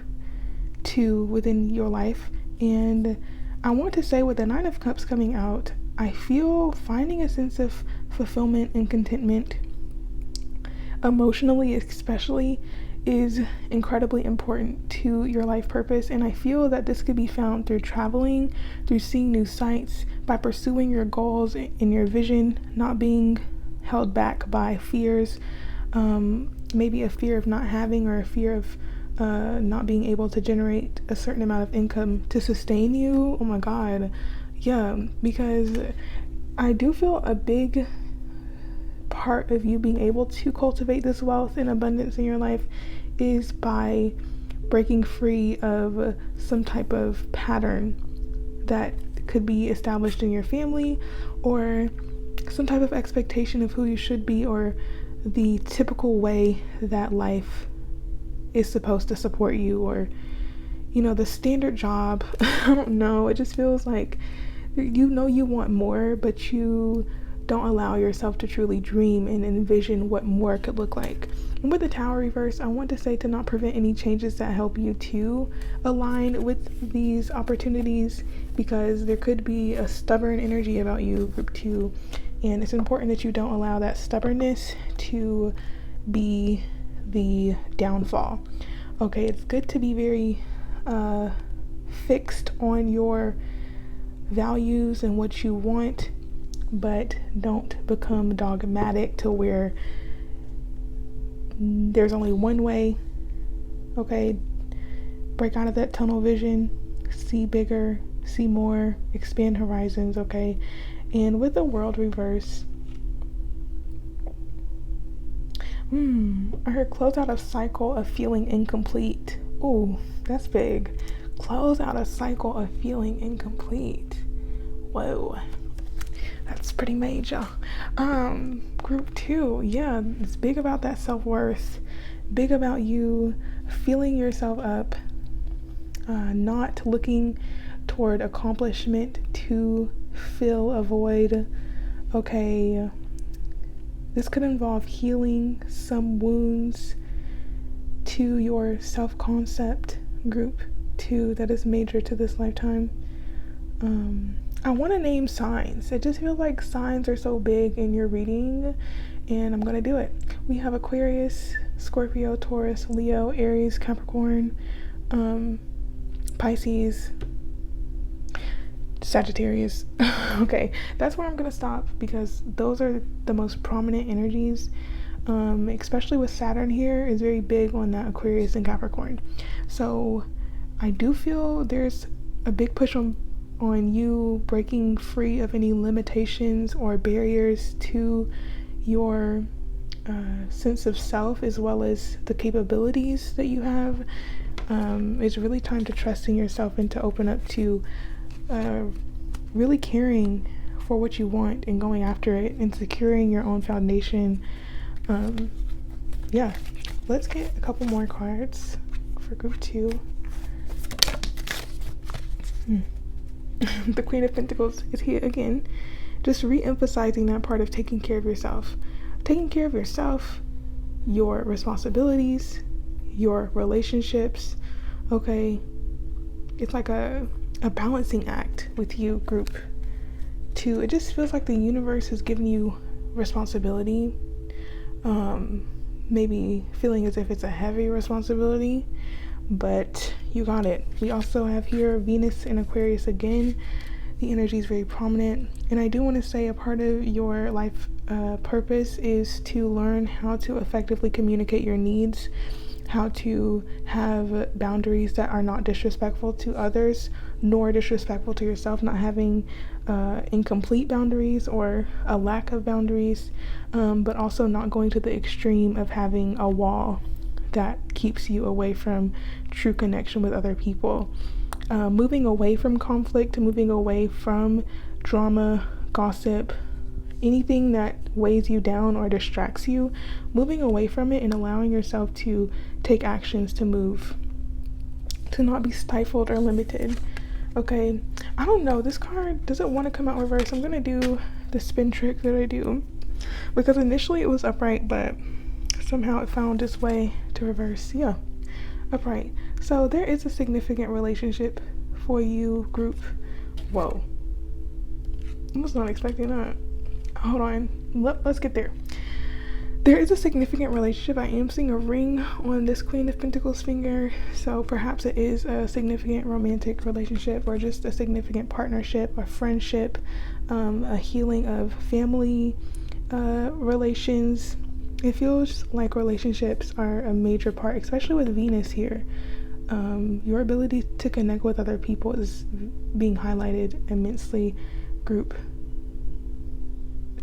2, within your life. And I want to say, with the 9 of Cups coming out, I feel finding a sense of fulfillment and contentment, emotionally especially, is incredibly important to your life purpose. And I feel that this could be found through traveling, through seeing new sights, by pursuing your goals and your vision, not being held back by fears, maybe a fear of not having, or a fear of not being able to generate a certain amount of income to sustain you. Oh my God. Yeah, because I do feel a big part of you being able to cultivate this wealth and abundance in your life is by breaking free of some type of pattern that could be established in your family, or some type of expectation of who you should be, or the typical way that life is supposed to support you, or the standard job. I don't know, it just feels like you want more, but you don't allow yourself to truly dream and envision what more could look like. And with the Tower reverse, I want to say to not prevent any changes that help you to align with these opportunities, because there could be a stubborn energy about you, group 2, and it's important that you don't allow that stubbornness to be the downfall. Okay, it's good to be very fixed on your values and what you want, but don't become dogmatic to where there's only one way. Okay, break out of that tunnel vision, see bigger, see more, expand horizons. Okay, and with the World reverse, I heard close out a cycle of feeling incomplete. Ooh, that's big. Close out a cycle of feeling incomplete. Whoa, that's pretty major. Group 2, yeah, it's big about that self-worth, big about you filling yourself up, not looking toward accomplishment to fill a void. Okay, this could involve healing some wounds to your self-concept, group 2, that is major to this lifetime. I want to name signs. It just feels like signs are so big in your reading, and I'm going to do it. We have Aquarius, Scorpio, Taurus, Leo, Aries, Capricorn, Pisces, Sagittarius. Okay, that's where I'm going to stop, because those are the most prominent energies, especially with Saturn here is very big on that Aquarius and Capricorn. So I do feel there's a big push on you breaking free of any limitations or barriers to your sense of self, as well as the capabilities that you have. It's really time to trust in yourself and to open up to really caring for what you want and going after it and securing your own foundation. Yeah, let's get a couple more cards for group 2. The Queen of Pentacles is here again, just re-emphasizing that part of taking care of yourself. Taking care of yourself, your responsibilities, your relationships. Okay, it's like a balancing act with you, group 2. It just feels like the universe has given you responsibility, maybe feeling as if it's a heavy responsibility, but You got it. We also have here Venus in Aquarius again. The energy is very prominent. And I do want to say a part of your life purpose is to learn how to effectively communicate your needs, how to have boundaries that are not disrespectful to others, nor disrespectful to yourself, not having incomplete boundaries or a lack of boundaries, but also not going to the extreme of having a wall that keeps you away from true connection with other people. Moving away from conflict, moving away from drama, gossip, anything that weighs you down or distracts you, moving away from it and allowing yourself to take actions to move, to not be stifled or limited. Okay, I don't know, this card doesn't want to come out reverse. I'm gonna do the spin trick that I do, because initially it was upright, but somehow it found its way to reverse. Yeah, upright. So there is a significant relationship for you, group. Whoa, I was not expecting that. Hold on, let's get there. There is a significant relationship. I am seeing a ring on this Queen of Pentacles finger, so perhaps it is a significant romantic relationship, or just a significant partnership, a friendship, a healing of family relations. It feels like relationships are a major part, especially with Venus here. Your ability to connect with other people is being highlighted immensely, group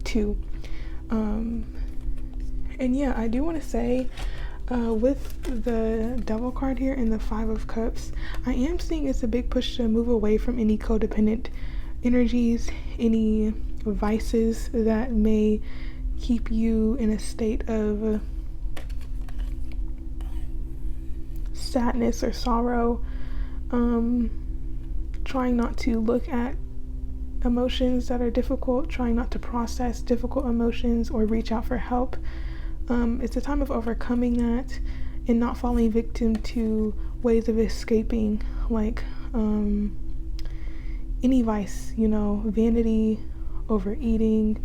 2. And yeah, I do want to say, with the Devil card here and the 5 of Cups, I am seeing it's a big push to move away from any codependent energies, any vices that may keep you in a state of sadness or sorrow. Trying not to look at emotions that are difficult, trying not to process difficult emotions or reach out for help. It's a time of overcoming that and not falling victim to ways of escaping, like any vice, vanity, overeating,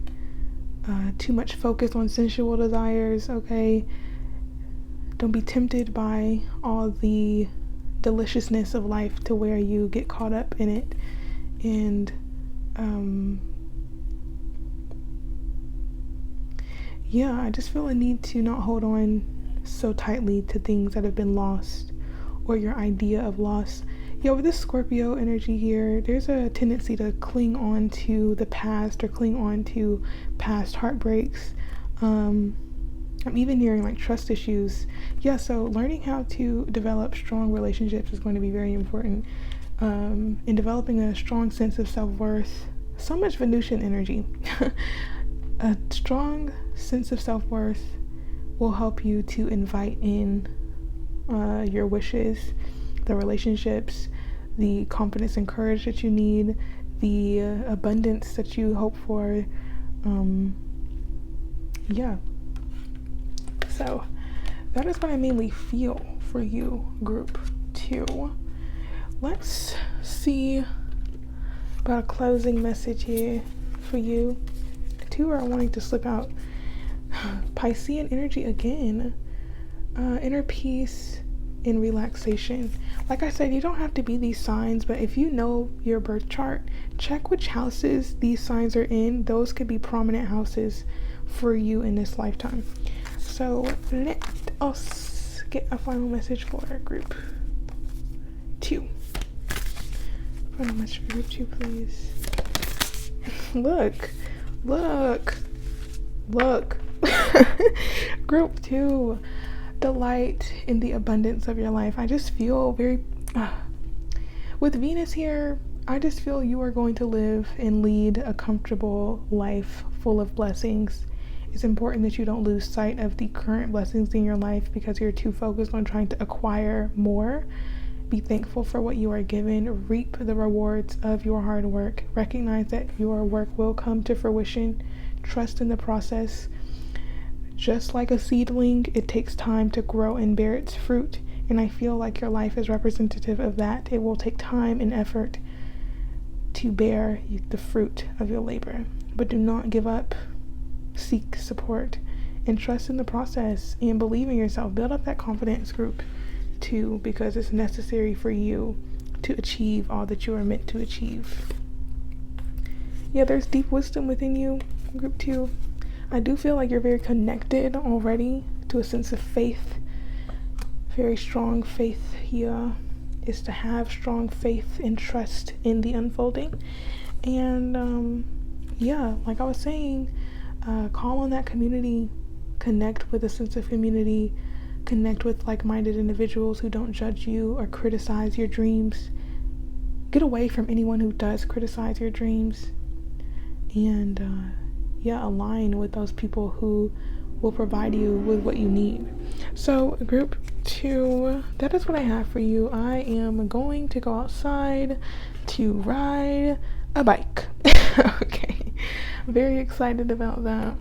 too much focus on sensual desires. Okay, don't be tempted by all the deliciousness of life to where you get caught up in it. And yeah, I just feel a need to not hold on so tightly to things that have been lost, or your idea of loss. Yeah, with this Scorpio energy here, there's a tendency to cling on to the past, or cling on to past heartbreaks. I'm even hearing like trust issues. Yeah, so learning how to develop strong relationships is going to be very important. In developing a strong sense of self-worth. So much Venusian energy. A strong sense of self-worth will help you to invite in your wishes, the relationships, the confidence and courage that you need, the abundance that you hope for. Yeah. So that is what I mainly feel for you, group 2. Let's see about a closing message here for you. 2 are wanting to slip out. Piscean energy again. Inner peace and relaxation. Like I said, you don't have to be these signs, but if you know your birth chart, check which houses these signs are in. Those could be prominent houses for you in this lifetime. So let us get a final message for group 2. Final message for group 2, please. Look. Group 2, delight in the abundance of your life. I just feel very with Venus here, I just feel you are going to live and lead a comfortable life full of blessings. It's important that you don't lose sight of the current blessings in your life because you're too focused on trying to acquire more. Be thankful for what you are given. Reap the rewards of your hard work. Recognize that your work will come to fruition. Trust in the process. Just like a seedling, it takes time to grow and bear its fruit. And I feel like your life is representative of that. It will take time and effort to bear the fruit of your labor. But do not give up. Seek support and trust in the process and believe in yourself. Build up that confidence, group 2 because it's necessary for you to achieve all that you are meant to achieve. Yeah, there's deep wisdom within you, group 2. I do feel like you're very connected already to a sense of faith. Very strong faith here is to have strong faith and trust in the unfolding. And yeah, like I was saying, call on that community, connect with a sense of community, connect with like-minded individuals who don't judge you or criticize your dreams. Get away from anyone who does criticize your dreams. And yeah, align with those people who will provide you with what you need. So group 2, that is what I have for you. I am going to go outside to ride a bike. Okay, very excited about that.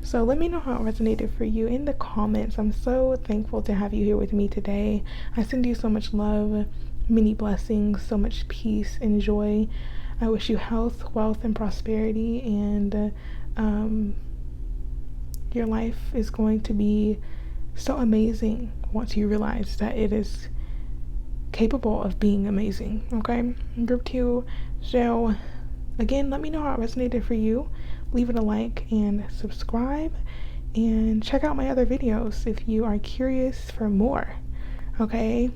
So let me know how it resonated for you in the comments. I'm so thankful to have you here with me today. I send you so much love, many blessings, so much peace and joy. I wish you health, wealth, and prosperity, and your life is going to be so amazing once you realize that it is capable of being amazing. Okay, group 2. So again, let me know how it resonated for you. Leave it a like and subscribe, and check out my other videos if you are curious for more. Okay,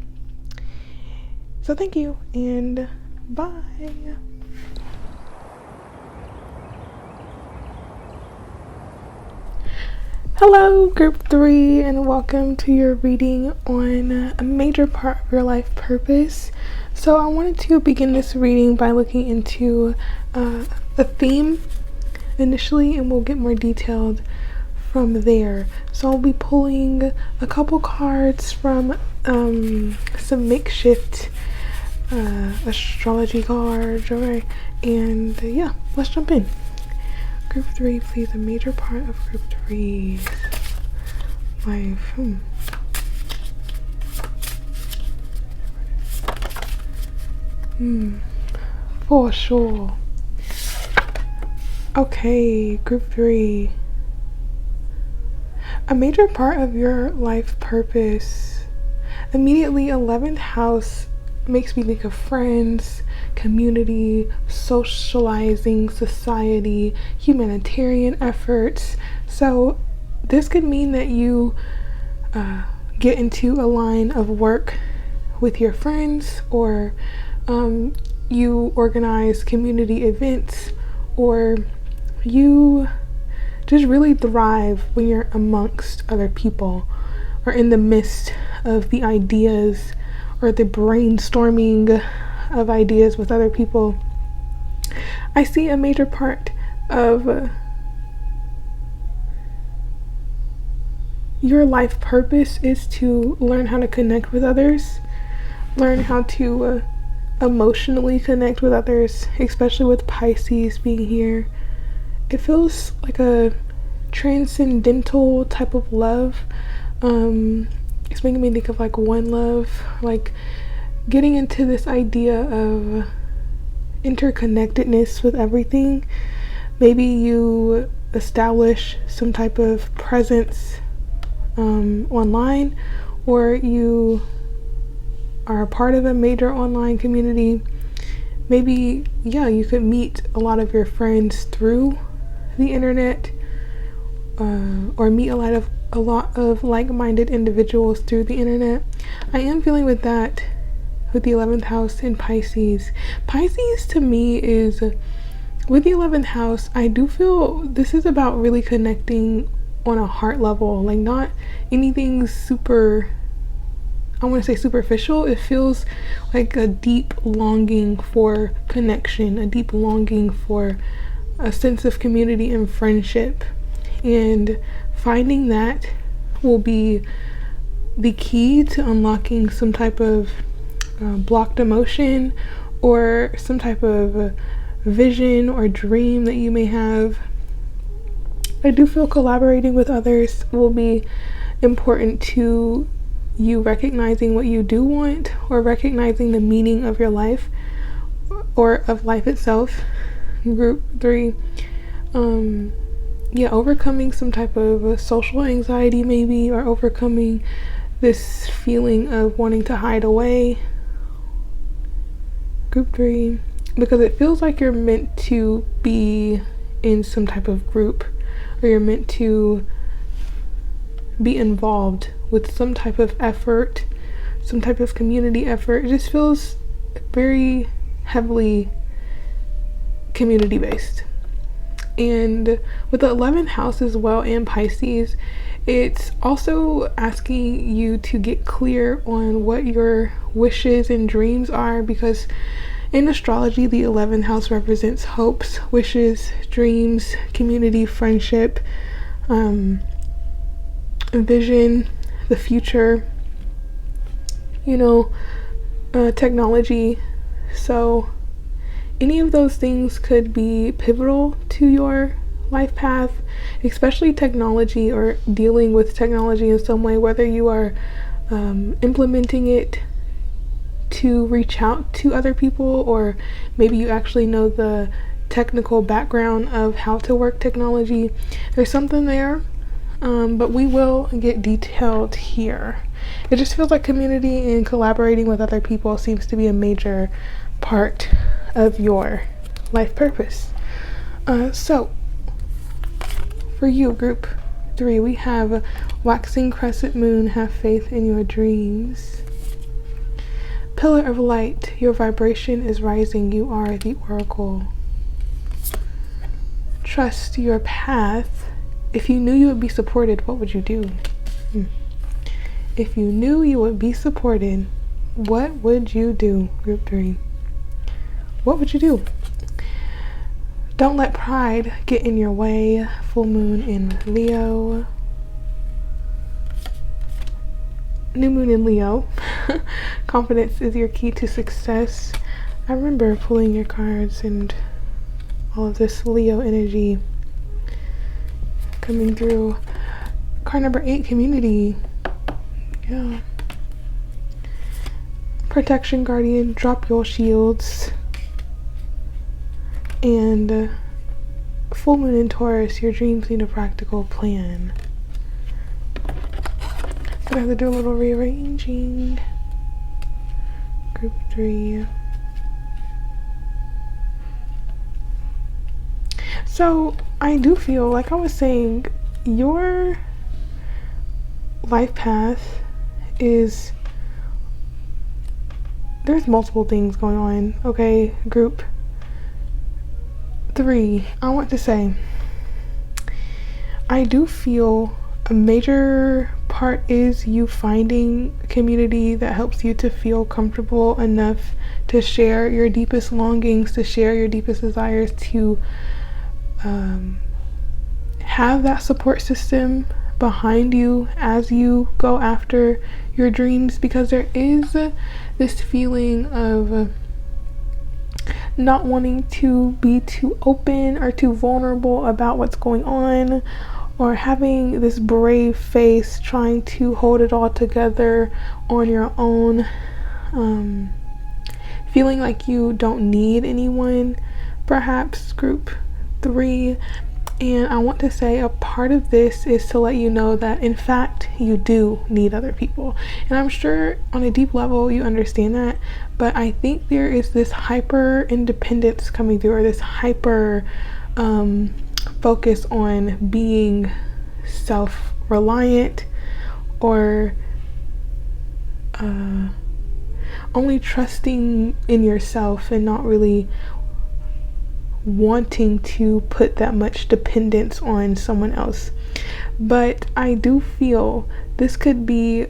so thank you and bye. Hello, group 3, and welcome to your reading on a major part of your life purpose. So I wanted to begin this reading by looking into a theme initially, and we'll get more detailed from there. So I'll be pulling a couple cards from some makeshift astrology cards, alright? And yeah, let's jump in. Group 3, please, a major part of group 3's life. For sure. Okay, group 3. A major part of your life purpose. Immediately, 11th house makes me think of friends, community, socializing, society, humanitarian efforts. So this could mean that you get into a line of work with your friends, or you organize community events, or you just really thrive when you're amongst other people or in the midst of the ideas or the brainstorming of ideas with other people. I see a major part of your life purpose is to learn how to connect with others, learn how to emotionally connect with others, especially with Pisces being here. It feels like a transcendental type of love. It's making me think of like one love, like getting into this idea of interconnectedness with everything. Maybe you establish some type of presence online, or you are a part of a major online community. Maybe, yeah, you could meet a lot of your friends through the internet, or meet a lot of like-minded individuals through the internet. I am feeling with that, with the 11th house in Pisces. Pisces to me is, with the 11th house, I do feel this is about really connecting on a heart level, like not anything super, I want to say superficial. It feels like a deep longing for connection, a deep longing for a sense of community and friendship, and finding that will be the key to unlocking some type of blocked emotion, or some type of vision or dream that you may have. I do feel collaborating with others will be important to you recognizing what you do want, or recognizing the meaning of your life, or of life itself. Group 3, yeah, overcoming some type of social anxiety maybe, or overcoming this feeling of wanting to hide away. Group 3, because it feels like you're meant to be in some type of group, or you're meant to be involved with some type of effort, some type of community effort. It just feels very heavily community based. And with the 11th house as well, and Pisces, it's also asking you to get clear on what your wishes and dreams are, because in astrology, the 11th house represents hopes, wishes, dreams, community, friendship, vision, the future, technology. So any of those things could be pivotal to your life path, especially technology, or dealing with technology in some way, whether you are implementing it to reach out to other people, or maybe you actually know the technical background of how to work technology. There's something there, but we will get detailed here. It just feels like community and collaborating with other people seems to be a major part of your life purpose. So for you, group 3, we have waxing crescent moon, have faith in your dreams. Pillar of light, your vibration is rising, you are the oracle. Trust your path. If you knew you would be supported, what would you do? If you knew you would be supported, what would you do, group 3? What would you do? Don't let pride get in your way. Full moon in Leo. New moon in Leo. Confidence is your key to success. I remember pulling your cards and all of this Leo energy coming through. Card number 8, community. Yeah. Protection, guardian, drop your shields. And full moon in Taurus, your dreams need a practical plan. Gonna have to do a little rearranging. Group 3. So I do feel like I was saying, your life path is, there's multiple things going on. Okay, group 3, I want to say, I do feel a major part is you finding a community that helps you to feel comfortable enough to share your deepest longings, to share your deepest desires, to have that support system behind you as you go after your dreams, because there is this feeling of not wanting to be too open or too vulnerable about what's going on, or having this brave face trying to hold it all together on your own, feeling like you don't need anyone, perhaps, group 3. And I want to say a part of this is to let you know that in fact you do need other people, and I'm sure on a deep level you understand that, but I think there is this hyper independence coming through, or this hyper focus on being self-reliant, or only trusting in yourself and not really wanting to put that much dependence on someone else. But I do feel this could be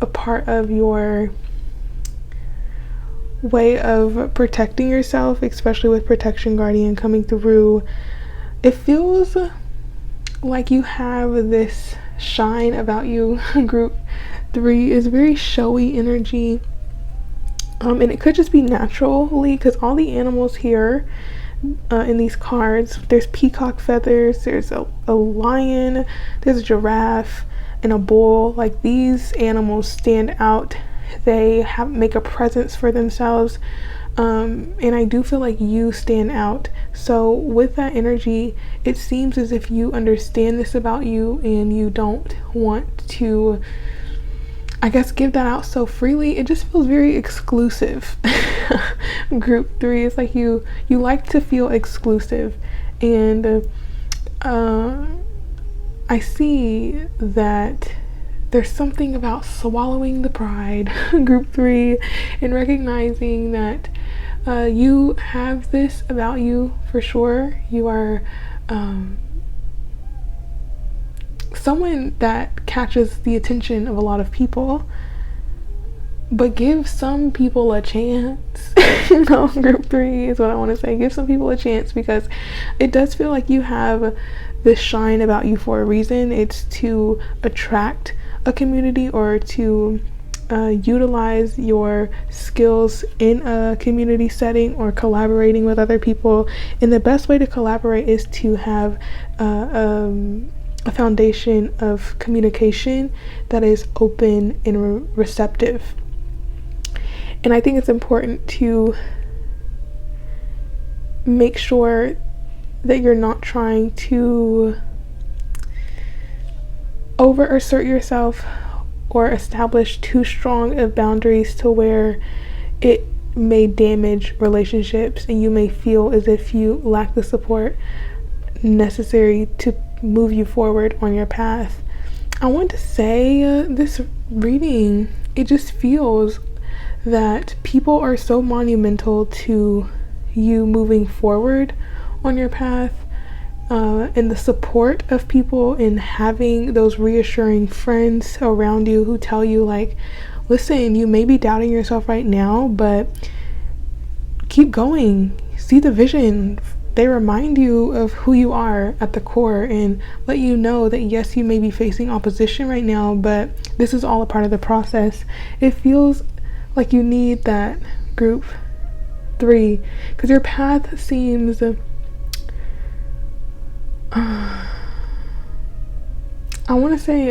a part of your way of protecting yourself, especially with protection guardian coming through. It feels like you have this shine about you. Group 3 is very showy energy, and it could just be naturally, because all the animals here in these cards, there's peacock feathers, there's a lion, there's a giraffe, and a bull. Like, these animals stand out. They make a presence for themselves, and I do feel like you stand out. So with that energy, it seems as if you understand this about you, and you don't want to I guess, give that out so freely. It just feels very exclusive. Group 3 is like you like to feel exclusive, and I see that there's something about swallowing the pride, Group 3, and recognizing that you have this about you for sure. You are someone that catches the attention of a lot of people, but give some people a chance. Group 3 is what I want to say. Give some people a chance, because it does feel like you have this shine about you for a reason. It's to attract a community, or to utilize your skills in a community setting, or collaborating with other people. And the best way to collaborate is to have a foundation of communication that is open and receptive. And I think it's important to make sure that you're not trying to over assert yourself or establish too strong of boundaries to where it may damage relationships, and you may feel as if you lack the support necessary to move you forward on your path. I want to say this reading, it just feels that people are so monumental to you moving forward on your path, and the support of people, and having those reassuring friends around you who tell you, like, listen, you may be doubting yourself right now, but keep going, see the vision. They remind you of who you are at the core, and let you know that yes, you may be facing opposition right now, but this is all a part of the process. It feels like you need that, Group 3, because your path seems I want to say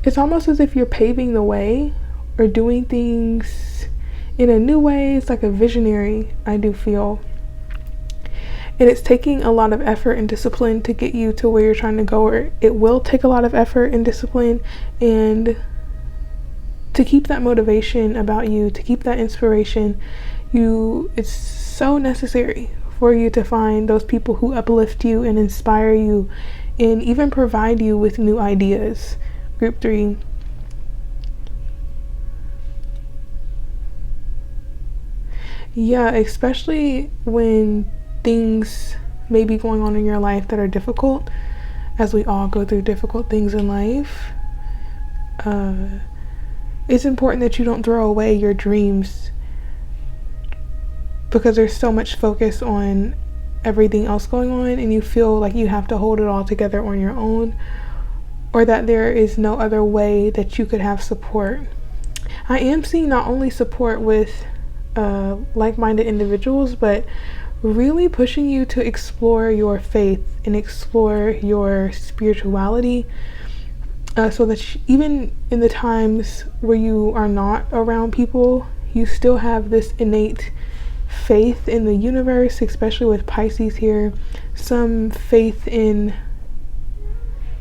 it's almost as if you're paving the way, or doing things in a new way. It's like a visionary, I do feel. And it's taking a lot of effort and discipline to get you to where you're trying to go, or it will take a lot of effort and discipline, and to keep that motivation about you, to keep that inspiration. It's so necessary for you to find those people who uplift you and inspire you, and even provide you with new ideas, Group 3. Yeah, especially when things may be going on in your life that are difficult, as we all go through difficult things in life. It's important that you don't throw away your dreams, because there's so much focus on everything else going on, and you feel like you have to hold it all together on your own, or that there is no other way that you could have support. I am seeing not only support with like-minded individuals, but really pushing you to explore your faith and explore your spirituality, so that even in the times where you are not around people, you still have this innate faith in the universe, especially with Pisces here, some faith in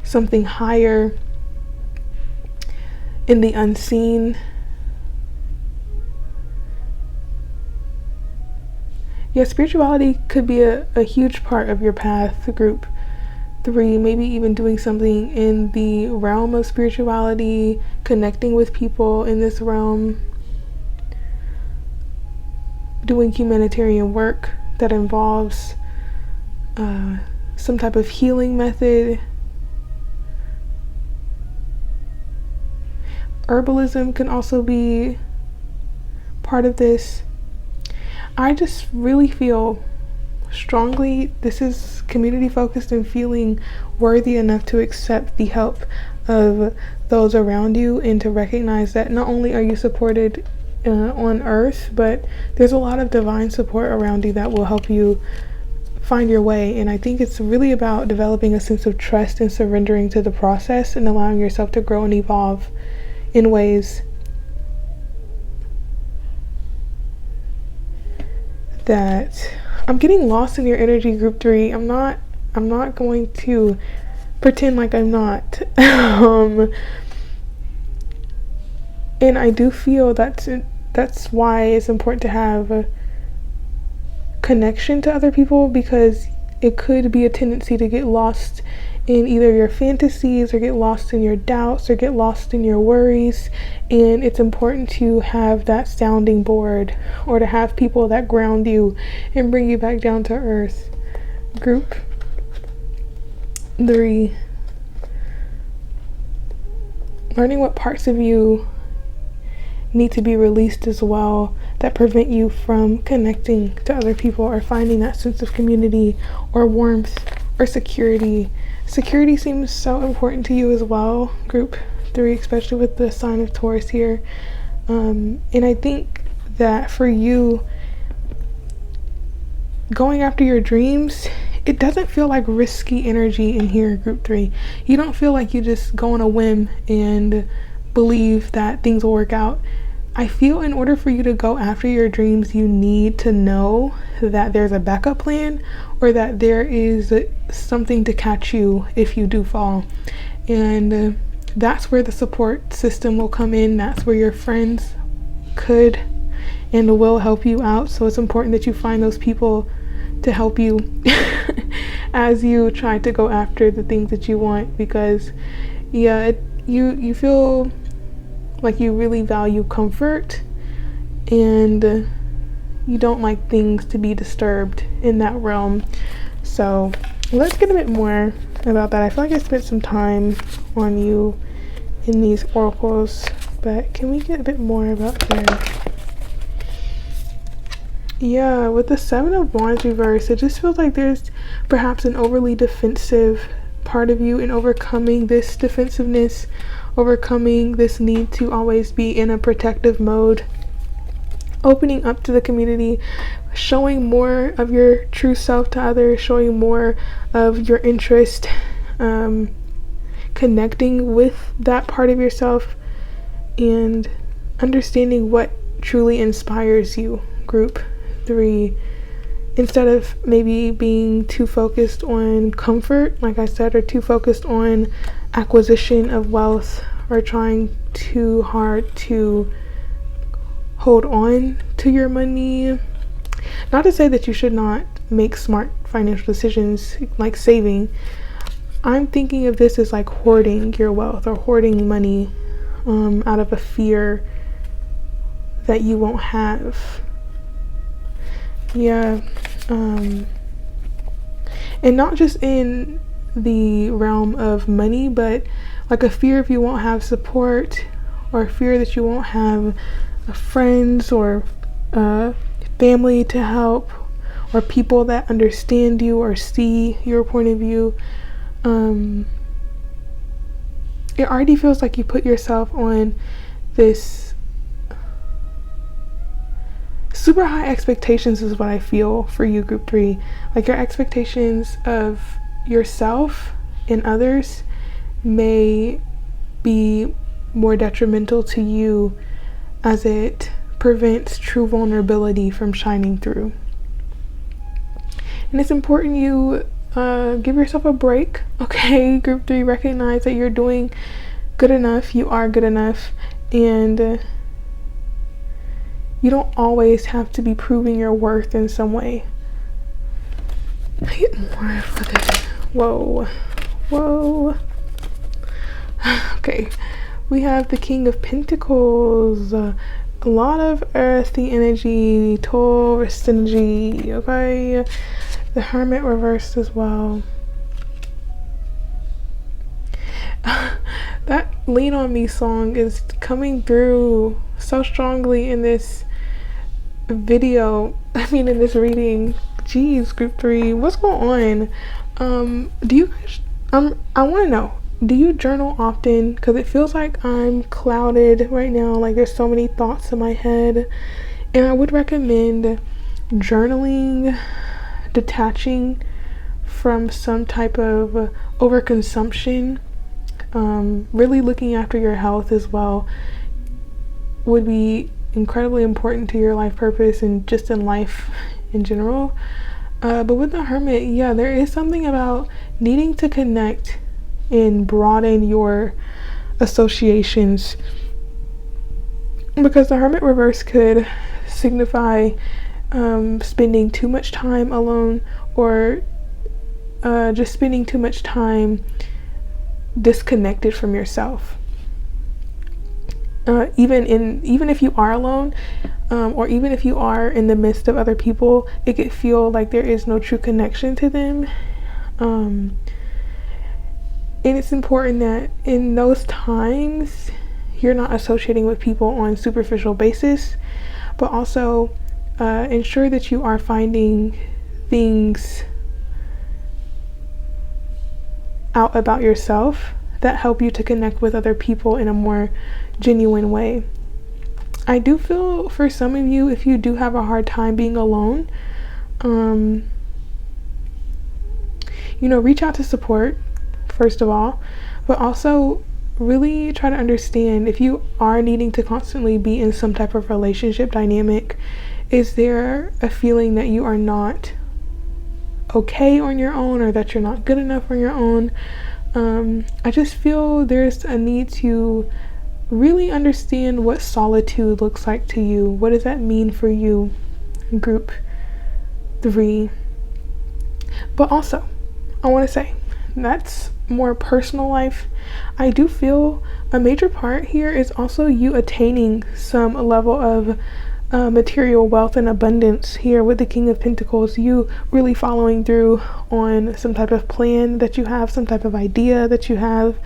something higher, in the unseen. Yeah, spirituality could be a huge part of your path, Group 3. Maybe even doing something in the realm of spirituality, connecting with people in this realm, doing humanitarian work that involves some type of healing method. Herbalism can also be part of this. I just really feel strongly this is community focused and feeling worthy enough to accept the help of those around you, and to recognize that not only are you supported on earth, but there's a lot of divine support around you that will help you find your way. And I think it's really about developing a sense of trust and surrendering to the process, and allowing yourself to grow and evolve in ways that I'm getting lost in your energy, Group 3. I'm not going to pretend like I'm not. And I do feel that's why it's important to have a connection to other people, because it could be a tendency to get lost in either your fantasies or get lost in your doubts or get lost in your worries. And it's important to have that sounding board, or to have people that ground you and bring you back down to earth. Group 3. Learning what parts of you need to be released as well that prevent you from connecting to other people or finding that sense of community or warmth or security. Security seems so important to you as well, group 3, especially with the sign of Taurus here. And I think that for you, going after your dreams, it doesn't feel like risky energy in here, group 3. You don't feel like you just go on a whim and believe that things will work out. I feel in order for you to go after your dreams, you need to know that there's a backup plan, or that there is something to catch you if you do fall. And that's where the support system will come in. That's where your friends could and will help you out. So it's important that you find those people to help you as you try to go after the things that you want, because you feel like you really value comfort, and you don't like things to be disturbed in that realm. So let's get a bit more about that. I feel like I spent some time on you in these oracles, but can we get a bit more about here? Yeah, with the 7 of Wands reverse, it just feels like there's perhaps an overly defensive part of you, and overcoming this defensiveness, overcoming this need to always be in a protective mode, opening up to the community, showing more of your true self to others, showing more of your interest, connecting with that part of yourself, and understanding what truly inspires you, group 3. Instead of maybe being too focused on comfort, like I said, or too focused on acquisition of wealth, or trying too hard to hold on to your money. Not to say that you should not make smart financial decisions like saving. I'm thinking of this as like hoarding your wealth or hoarding money out of a fear that you won't have. Yeah. And not just in the realm of money, but like a fear if you won't have support, or a fear that you won't have friends or family to help, or people that understand you or see your point of view. It already feels like you put yourself on this super high expectations, is what I feel for you, group 3. Like your expectations of yourself and others may be more detrimental to you, as it prevents true vulnerability from shining through. And it's important you give yourself a break, okay? Group 3, recognize that you're doing good enough, you are good enough, and you don't always have to be proving your worth in some way. I get more for this. Whoa. Okay, we have the King of Pentacles. A lot of earthy energy, Taurus energy, okay? The Hermit reversed as well. That Lean On Me song is coming through so strongly in this video. In this reading. Jeez, group 3, what's going on? Do you guys, I want to know, do you journal often? Because it feels like I'm clouded right now. Like there's so many thoughts in my head, and I would recommend journaling, detaching from some type of overconsumption. Really looking after your health as well would be incredibly important to your life purpose and just in life in general. But with the Hermit, yeah, there is something about needing to connect and broaden your associations, because the Hermit reverse could signify spending too much time alone, or just spending too much time disconnected from yourself. Even if you are alone, or even if you are in the midst of other people, it could feel like there is no true connection to them. And it's important that in those times you're not associating with people on superficial basis, but also ensure that you are finding things out about yourself that help you to connect with other people in a more genuine way. I do feel for some of you, if you do have a hard time being alone, reach out to support, first of all, but also really try to understand if you are needing to constantly be in some type of relationship dynamic, is there a feeling that you are not okay on your own, or that you're not good enough on your own? I just feel there's a need to really understand what solitude looks like to you. What does that mean for you, group 3? But also, I want to say, that's more personal life. I do feel a major part here is also you attaining some level of material wealth and abundance here with the King of Pentacles. You really following through on some type of plan that you have, some type of idea that you have,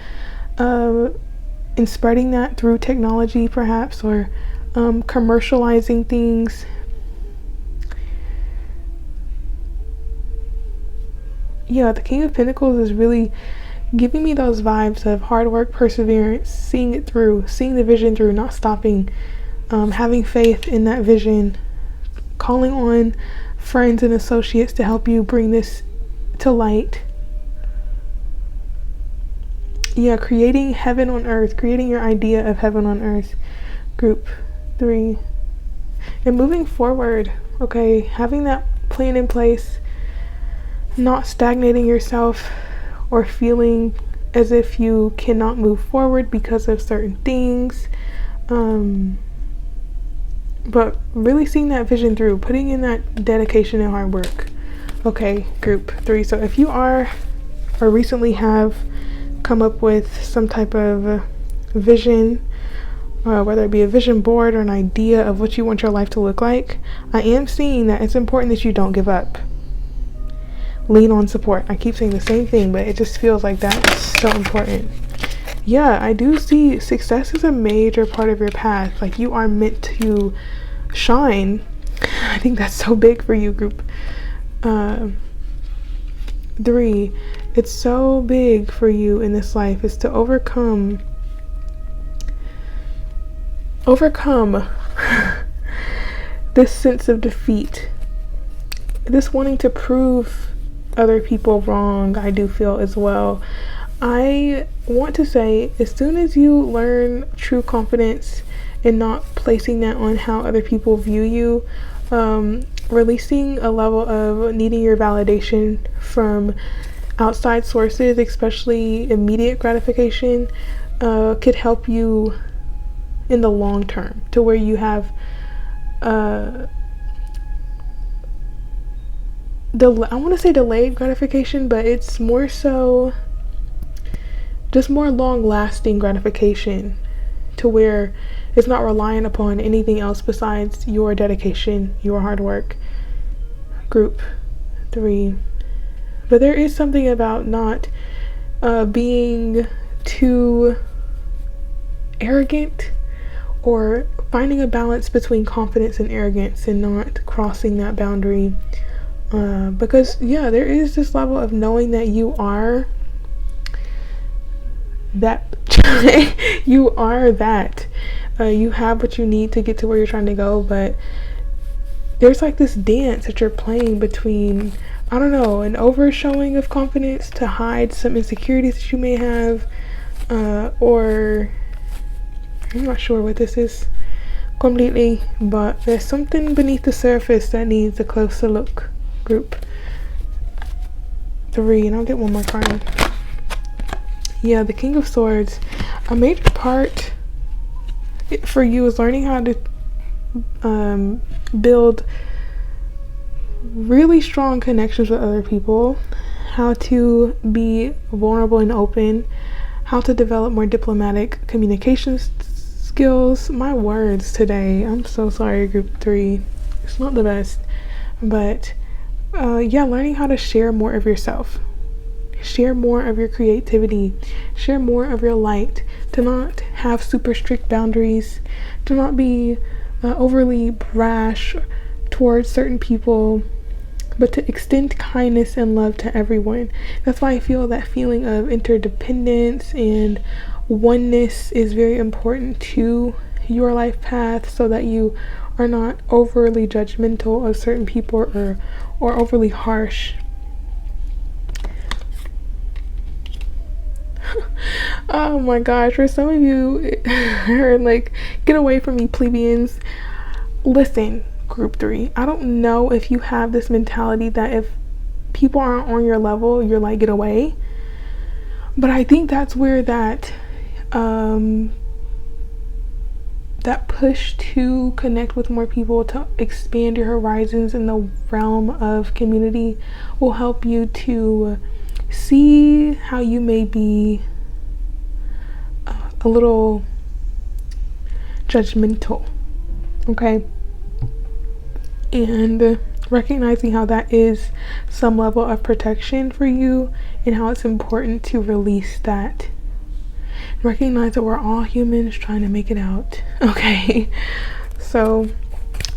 and spreading that through technology perhaps, or commercializing things. Yeah, the King of Pentacles is really giving me those vibes of hard work, perseverance, seeing it through, seeing the vision through, not stopping, having faith in that vision, calling on friends and associates to help you bring this to light. Yeah, creating heaven on earth, creating your idea of heaven on earth, group 3. And moving forward, okay, having that plan in place, not stagnating yourself or feeling as if you cannot move forward because of certain things, but really seeing that vision through, putting in that dedication and hard work. Okay, group 3. So if you are or recently have come up with some type of vision, whether it be a vision board or an idea of what you want your life to look like, I am seeing that it's important that you don't give up. Lean on support. I keep saying the same thing, but it just feels like that's so important. Yeah, I do see success is a major part of your path. Like, you are meant to shine. I think that's so big for you, group 3. It's so big for you in this life, is to overcome this sense of defeat, this wanting to prove other people wrong. I do feel as well. I want to say, as soon as you learn true confidence and not placing that on how other people view you, releasing a level of needing your validation from outside sources, especially immediate gratification, could help you in the long term, to where you have I want to say delayed gratification, but it's more so just more long-lasting gratification, to where it's not reliant upon anything else besides your dedication, your hard work, group 3. But there is something about not being too arrogant, or finding a balance between confidence and arrogance and not crossing that boundary. Because yeah, there is this level of knowing that you are that you are that, you have what you need to get to where you're trying to go, but there's like this dance that you're playing between, I don't know, an over showing of confidence to hide some insecurities that you may have, or I'm not sure what this is completely, but there's something beneath the surface that needs a closer look, group 3. And I'll get one more card. Yeah, the King of Swords. A major part for you is learning how to build really strong connections with other people, how to be vulnerable and open, how to develop more diplomatic communication skills. My words today. I'm so sorry, group 3. It's not the best. But yeah, learning how to share more of yourself. Share more of your creativity. Share more of your light. To not have super strict boundaries. To not be overly brash towards certain people, but to extend kindness and love to everyone. That's why I feel that feeling of interdependence and oneness is very important to your life path, so that you are not overly judgmental of certain people or overly harsh. Oh my gosh, for some of you are like, get away from me, plebeians. Listen, group 3, I don't know if you have this mentality that if people aren't on your level, you're like, get away. But I think that's where that that push to connect with more people, to expand your horizons in the realm of community, will help you to see how you may be a little judgmental, okay? And recognizing how that is some level of protection for you, and how it's important to release that. Recognize that we're all humans trying to make it out, okay? So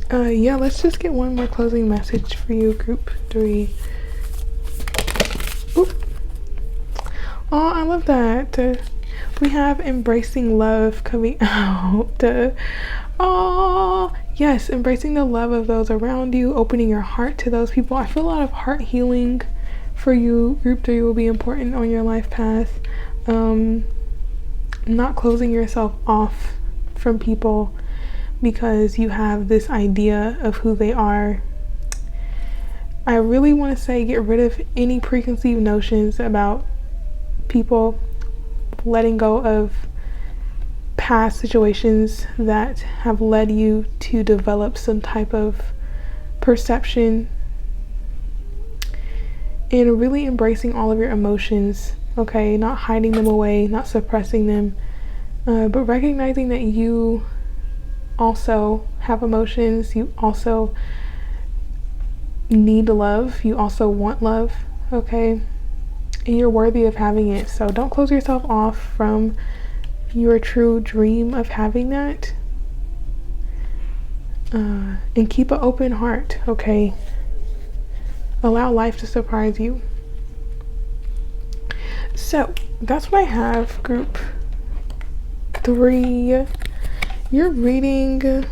yeah, let's just get one more closing message for you, group 3. Oop. Oh, I love that. We have embracing love coming out. Oh, yes, embracing the love of those around you, opening your heart to those people. I feel a lot of heart healing for you. Group 3 will be important on your life path. Not closing yourself off from people because you have this idea of who they are. I really want to say, get rid of any preconceived notions about people, letting go of past situations that have led you to develop some type of perception, and really embracing all of your emotions, okay? Not hiding them away, not suppressing them, but recognizing that you also have emotions, you also need love, you also want love, okay? And you're worthy of having it. So don't close yourself off from your true dream of having that. And keep an open heart, okay? Allow life to surprise you. So that's what I have, group 3. You're reading,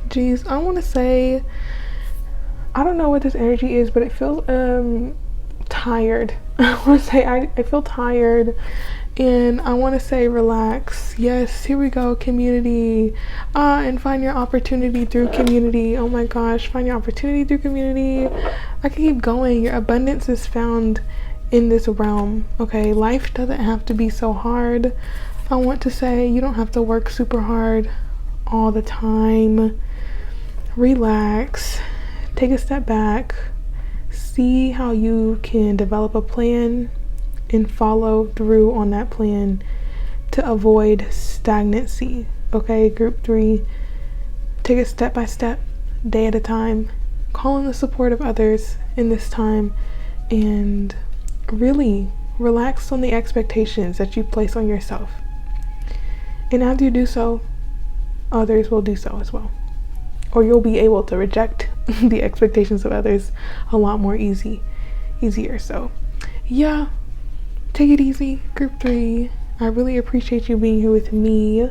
geez, I want to say, I don't know what this energy is, but it feels tired. I want to say I feel tired, and I want to say relax. Yes, here we go, community. And find your opportunity through community. Oh my gosh, find your opportunity through community. I can keep going. Your abundance is found in this realm, okay? Life doesn't have to be so hard. I want to say you don't have to work super hard all the time. Relax, take a step back, see how you can develop a plan and follow through on that plan to avoid stagnancy, okay? Group 3, take it step by step, day at a time. Call in the support of others in this time, and really relax on the expectations that you place on yourself. And as you do so, others will do so as well. Or you'll be able to reject the expectations of others a lot more easier. So yeah, take it easy, group 3. I really appreciate you being here with me.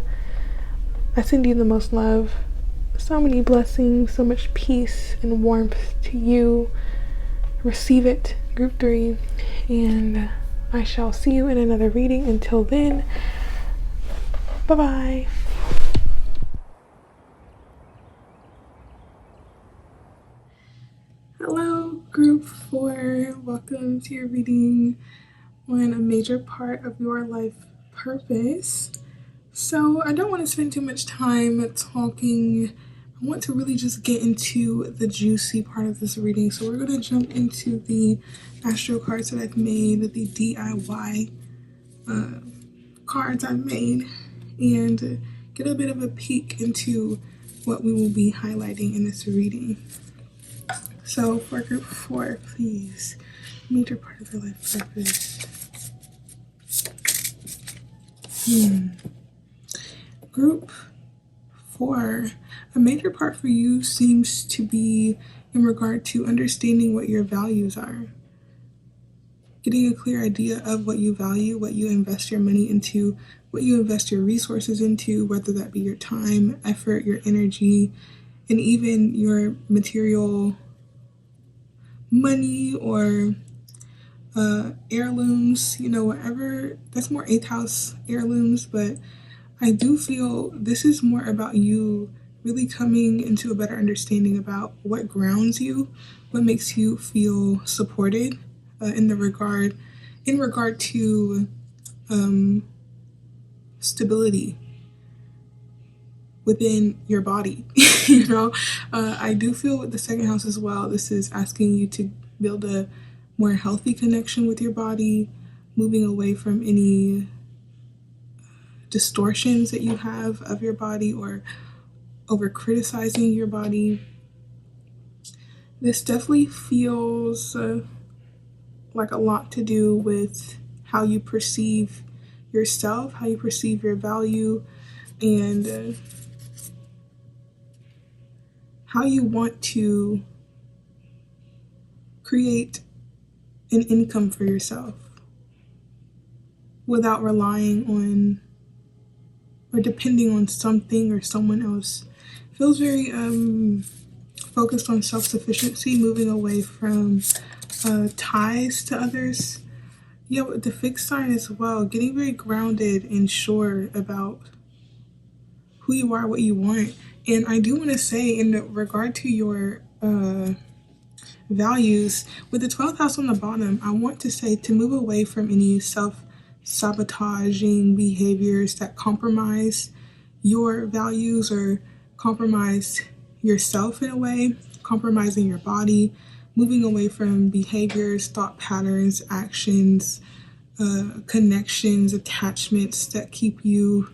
I send you the most love, so many blessings, so much peace and warmth to you. Receive it, group 3, and I shall see you in another reading. Until then, bye-bye. Hello, group 4. Welcome to your reading on a major part of your life purpose. So I don't want to spend too much time talking. I want to really just get into the juicy part of this reading. So we're going to jump into the astro cards that I've made, the DIY cards I've made, and get a bit of a peek into what we will be highlighting in this reading. So for group 4, please, major part of your life purpose. Group 4, a major part for you seems to be in regard to understanding what your values are. Getting a clear idea of what you value, what you invest your money into, what you invest your resources into, whether that be your time, effort, your energy, and even your material money or heirlooms, whatever. That's more 8th house heirlooms, but I do feel this is more about you really coming into a better understanding about what grounds you, what makes you feel supported in regard to stability within your body. I do feel with the 2nd house as well, this is asking you to build a more healthy connection with your body, moving away from any distortions that you have of your body or over criticizing your body. This definitely feels like a lot to do with how you perceive yourself, how you perceive your value, and how you want to create an income for yourself without relying on or depending on something or someone else. It feels very focused on self-sufficiency, moving away from ties to others. Yeah, with the fixed sign as well, getting very grounded and sure about who you are, what you want. And I do want to say, in regard to your values, with the 12th house on the bottom, I want to say to move away from any self-sabotaging behaviors that compromise your values or compromise yourself in a way, compromising your body, moving away from behaviors, thought patterns, actions, connections, attachments that keep you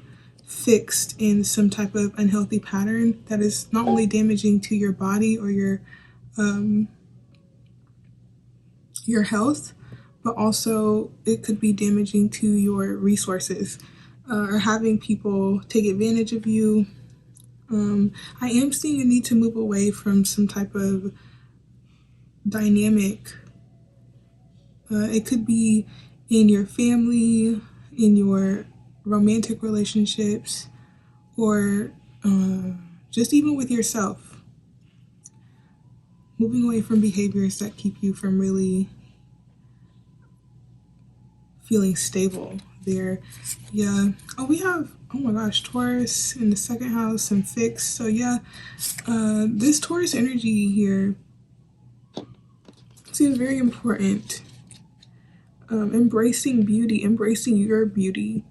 fixed in some type of unhealthy pattern that is not only damaging to your body or your health, but also it could be damaging to your resources or having people take advantage of you. I am seeing a need to move away from some type of dynamic. It could be in your family, in your romantic relationships, or just even with yourself. Moving away from behaviors that keep you from really feeling stable there. Yeah. We have, oh my gosh, Taurus in the 2nd house and fixed. So yeah, this Taurus energy here seems very important. Embracing beauty, embracing your beauty.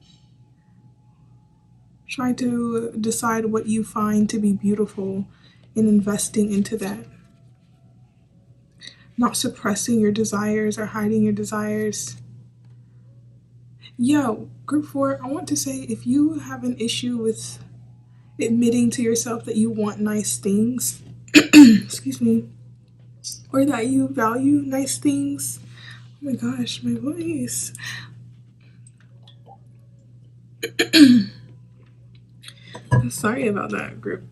Try to decide what you find to be beautiful and investing into that. Not suppressing your desires or hiding your desires. Yeah, group 4, I want to say, if you have an issue with admitting to yourself that you want nice things, excuse me, or that you value nice things, oh my gosh, my voice. Sorry about that, group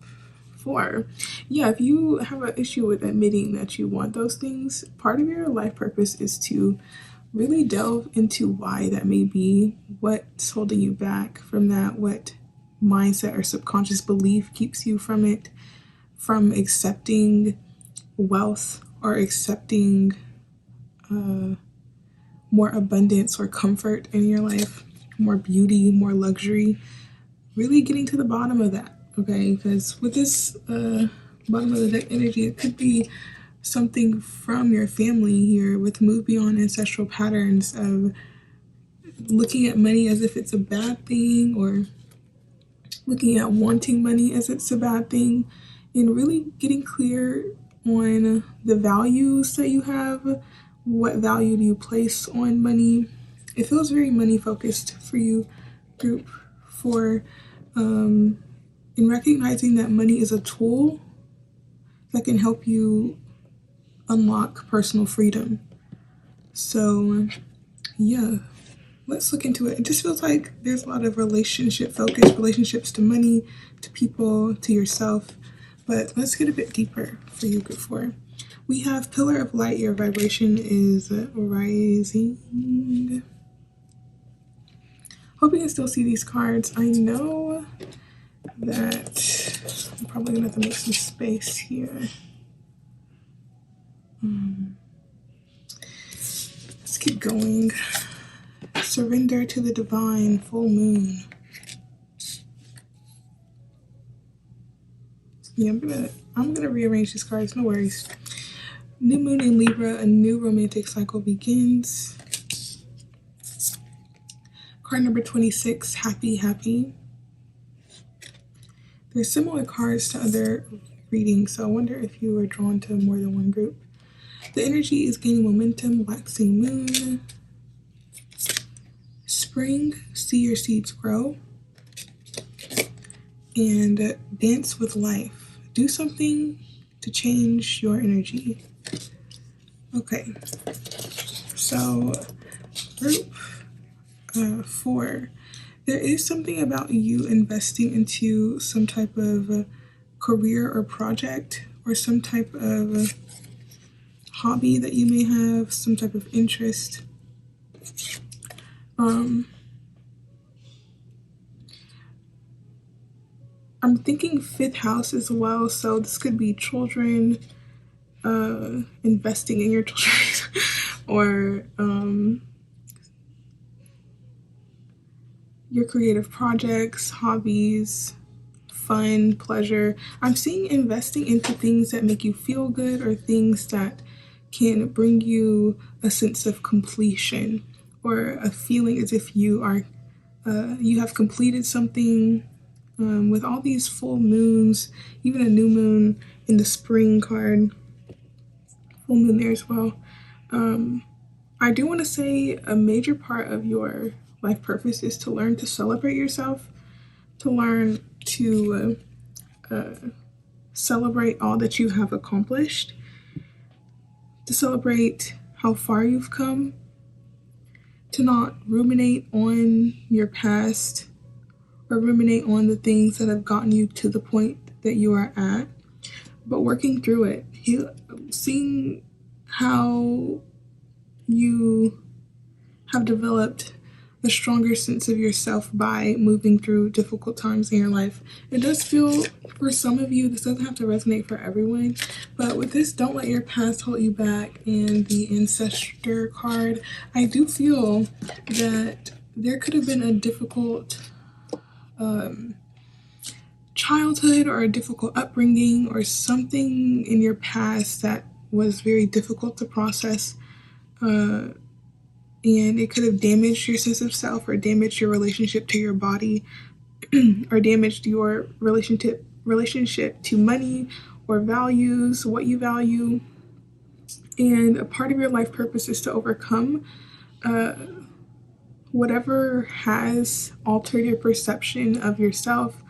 4. Yeah, if you have an issue with admitting that you want those things, part of your life purpose is to really delve into why that may be, what's holding you back from that, what mindset or subconscious belief keeps you from it, from accepting wealth or accepting more abundance or comfort in your life, more beauty, more luxury. Really getting to the bottom of that, okay? Because with this bottom of the deck energy, it could be something from your family here with move beyond ancestral patterns of looking at money as if it's a bad thing, or looking at wanting money as it's a bad thing, and really getting clear on the values that you have. What value do you place on money? It feels very money focused for you, group 4, in recognizing that money is a tool that can help you unlock personal freedom. So yeah, let's look into it. It just feels like there's a lot of relationship focus, relationships to money, to people, to yourself. But let's get a bit deeper for you, group 4. We have Pillar of Light. Your vibration is rising. Hope you can still see these cards. I know that I'm probably gonna have to make some space here. Let's keep going. Surrender to the divine, full moon. Yeah, I'm gonna rearrange these cards, no worries. New moon in Libra, a new romantic cycle begins. Card number 26, happy, happy. There's similar cards to other readings, so I wonder if you were drawn to more than one group. The energy is gaining momentum, waxing moon. Spring, see your seeds grow. And dance with life. Do something to change your energy. Okay, so group 4, there is something about you investing into some type of career or project, or some type of hobby that you may have, some type of interest. I'm thinking 5th house as well, so this could be children, investing in your children, or your creative projects, hobbies, fun, pleasure. I'm seeing investing into things that make you feel good, or things that can bring you a sense of completion, or a feeling as if you have completed something. With all these full moons, even a new moon in the spring card, full moon there as well. I do want to say a major part of your life purpose is to learn to celebrate yourself, to learn to celebrate all that you have accomplished, to celebrate how far you've come, to not ruminate on your past, or ruminate on the things that have gotten you to the point that you are at, but working through it, seeing how you have developed a stronger sense of yourself by moving through difficult times in your life. It does feel, for some of you, this doesn't have to resonate for everyone, but with this, don't let your past hold you back, and the ancestor card, I do feel that there could have been a difficult childhood, or a difficult upbringing, or something in your past that was very difficult to process, and it could have damaged your sense of self, or damaged your relationship to your body, or damaged your relationship to money, or values, what you value. And a part of your life purpose is to overcome whatever has altered your perception of yourself,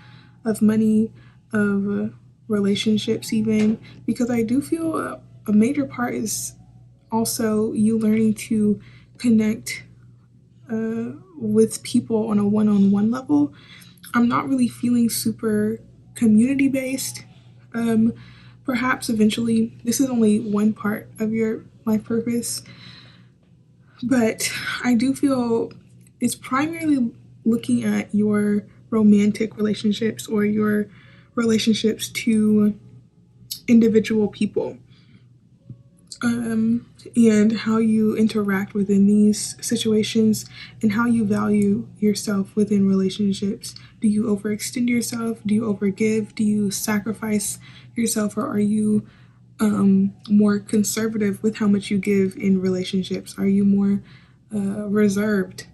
of money, of relationships even, because I do feel a major part is also you learning to connect with people on a one-on-one level. I'm not really feeling super community-based. Perhaps eventually, this is only one part of your life purpose, but I do feel it's primarily looking at your romantic relationships, or your relationships to individual people, and how you interact within these situations, and how you value yourself within relationships. Do you overextend yourself? Do you overgive? Do you sacrifice yourself, or are you more conservative with how much you give in relationships? Are you more reserved?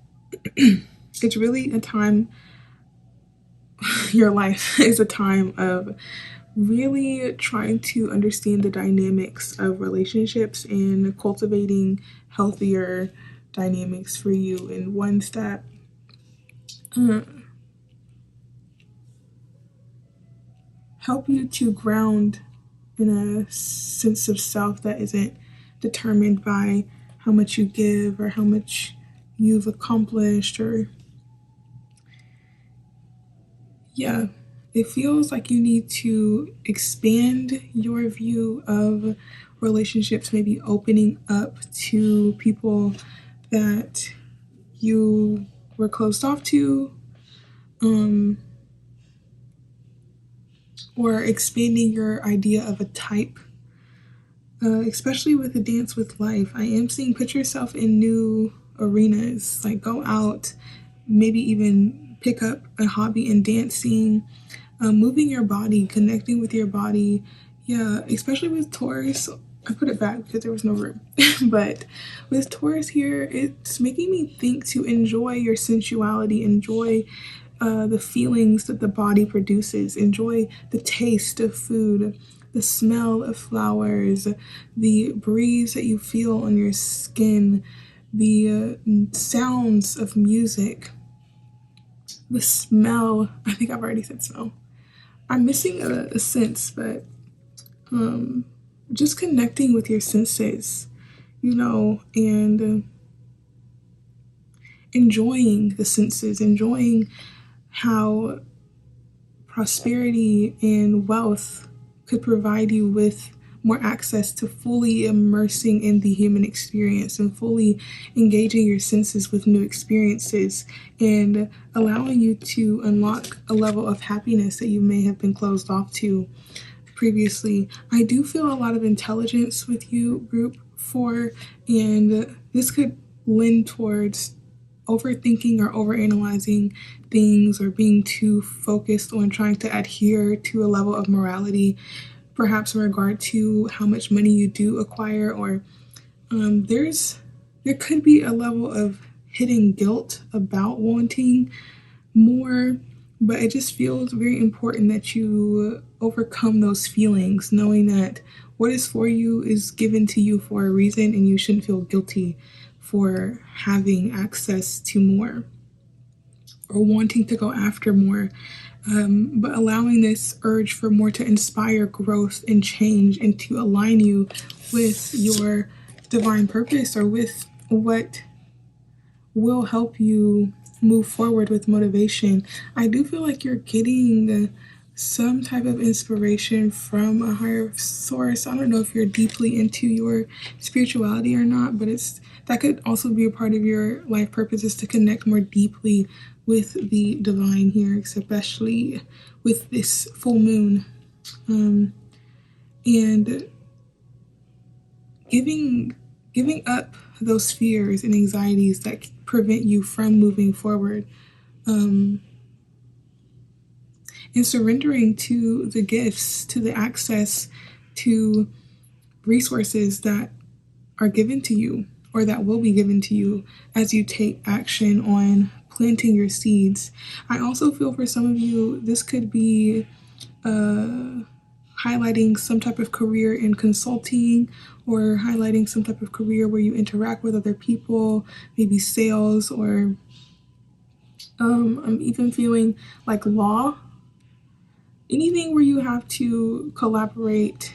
it's really a time, your life is a time of really trying to understand the dynamics of relationships and cultivating healthier dynamics for you. And ones that help you to ground in a sense of self that isn't determined by how much you give or how much you've accomplished, or yeah, it feels like you need to expand your view of relationships, maybe opening up to people that you were closed off to, or expanding your idea of a type, especially with the Dance with Life. I am seeing put yourself in new arenas, like go out, maybe even pick up a hobby in dancing, moving your body, connecting with your body. Yeah, especially with Taurus. I put it back because there was no room. But with Taurus here, it's making me think to enjoy your sensuality, enjoy the feelings that the body produces, enjoy the taste of food, the smell of flowers, the breeze that you feel on your skin, the sounds of music, the smell. I think I've already said smell. I'm missing a sense, but just connecting with your senses, and enjoying the senses, enjoying how prosperity and wealth could provide you with more access to fully immersing in the human experience and fully engaging your senses with new experiences and allowing you to unlock a level of happiness that you may have been closed off to previously. I do feel a lot of intelligence with you, group 4, and this could lend towards overthinking or overanalyzing things, or being too focused on trying to adhere to a level of morality, perhaps in regard to how much money you do acquire, or there could be a level of hidden guilt about wanting more, but it just feels very important that you overcome those feelings, knowing that what is for you is given to you for a reason, and you shouldn't feel guilty for having access to more or wanting to go after more, but allowing this urge for more to inspire growth and change and to align you with your divine purpose, or with what will help you move forward with motivation. I do feel like you're getting some type of inspiration from a higher source. I don't know if you're deeply into your spirituality or not, but it's that could also be a part of your life purpose, is to connect more deeply with the divine here, especially with this full moon, and giving up those fears and anxieties that prevent you from moving forward, and surrendering to the gifts, to the access to resources that are given to you, or that will be given to you as you take action on planting your seeds. I also feel for some of you, this could be highlighting some type of career in consulting, or highlighting some type of career where you interact with other people, maybe sales, or I'm even feeling like law, anything where you have to collaborate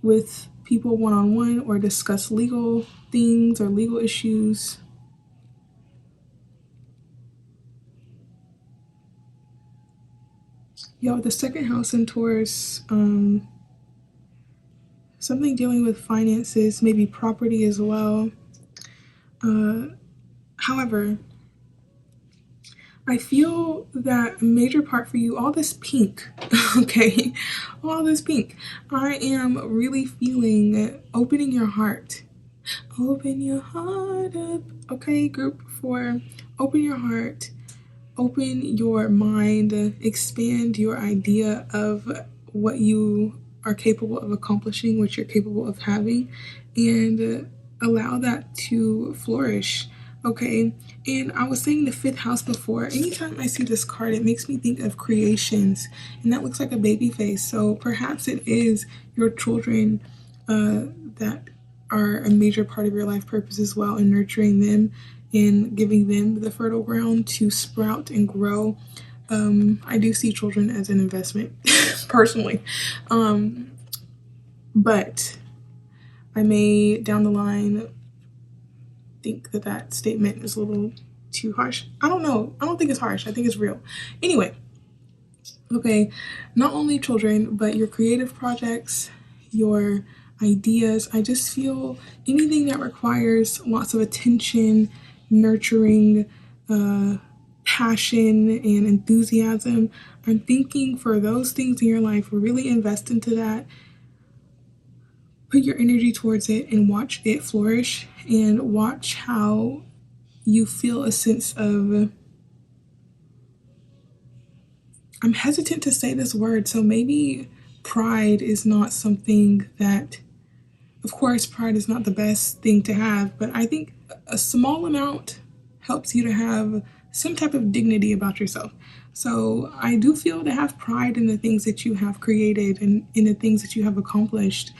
with people one-on-one, or discuss legal things or legal issues. Yeah, the second house in Taurus, something dealing with finances, maybe property as well. However, I feel that a major part for you, all this pink, okay, all this pink, I am really feeling opening your heart. Open your heart up, okay, group 4, open your heart, open your mind, expand your idea of what you are capable of accomplishing, what you're capable of having, and allow that to flourish. Okay, and I was saying the fifth house before. Anytime I see this card, it makes me think of creations, and that looks like a baby face. So perhaps it is your children that are a major part of your life purpose as well, and nurturing them and giving them the fertile ground to sprout and grow. I do see children as an investment personally, but I may down the line think that that statement is a little too harsh. I don't know. I don't think it's harsh. I think it's real. Anyway, okay, not only children, but your creative projects, your ideas. I just feel anything that requires lots of attention, nurturing, passion, and enthusiasm. I'm thinking for those things in your life, really invest into that. Put your energy towards it and watch it flourish, and watch how you feel a sense of, I'm hesitant to say this word, so maybe pride is not something that, of course, pride is not the best thing to have, but I think a small amount helps you to have some type of dignity about yourself. So I do feel to have pride in the things that you have created and in the things that you have accomplished,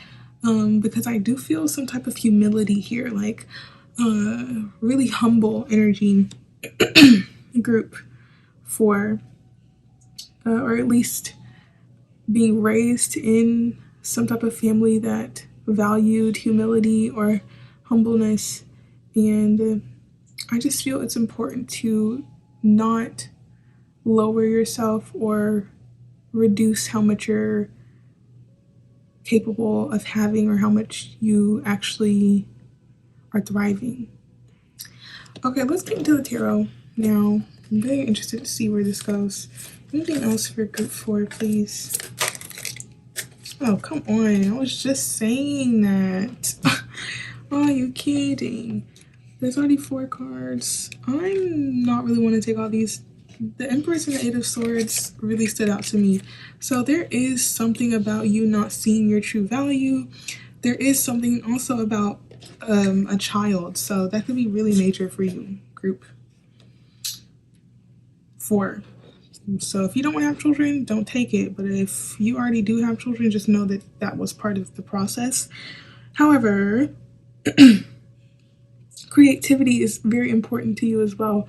because I do feel some type of humility here, like really humble energy group for, or at least being raised in some type of family that valued humility or humbleness. And I just feel it's important to not lower yourself or reduce how much you're capable of having or how much you actually are thriving. Okay, let's get into the tarot now. I'm very interested to see where this goes. Anything else for group 4, please? Oh, come on. I was just saying that. Oh, you kidding? There's already 4 cards. I'm not really want to take all these. The Empress and the Eight of Swords really stood out to me. So there is something about you not seeing your true value. There is something also about a child. So that could be really major for you, group 4. So if you don't want to have children, don't take it. But if you already do have children, just know that that was part of the process. However, creativity is very important to you as well.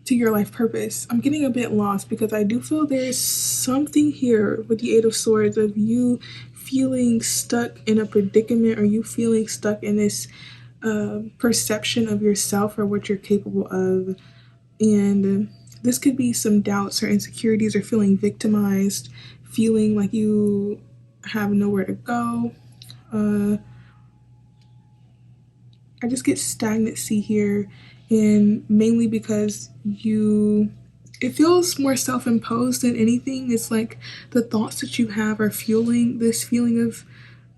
To your life purpose. I'm getting a bit lost because I do feel there's something here with the Eight of Swords of you feeling stuck in a predicament, or you feeling stuck in this perception of yourself or what you're capable of. And this could be some doubts or insecurities, or feeling victimized, feeling like you have nowhere to go. I just get stagnancy here, and mainly because it feels more self-imposed than anything. It's like the thoughts that you have are fueling this feeling of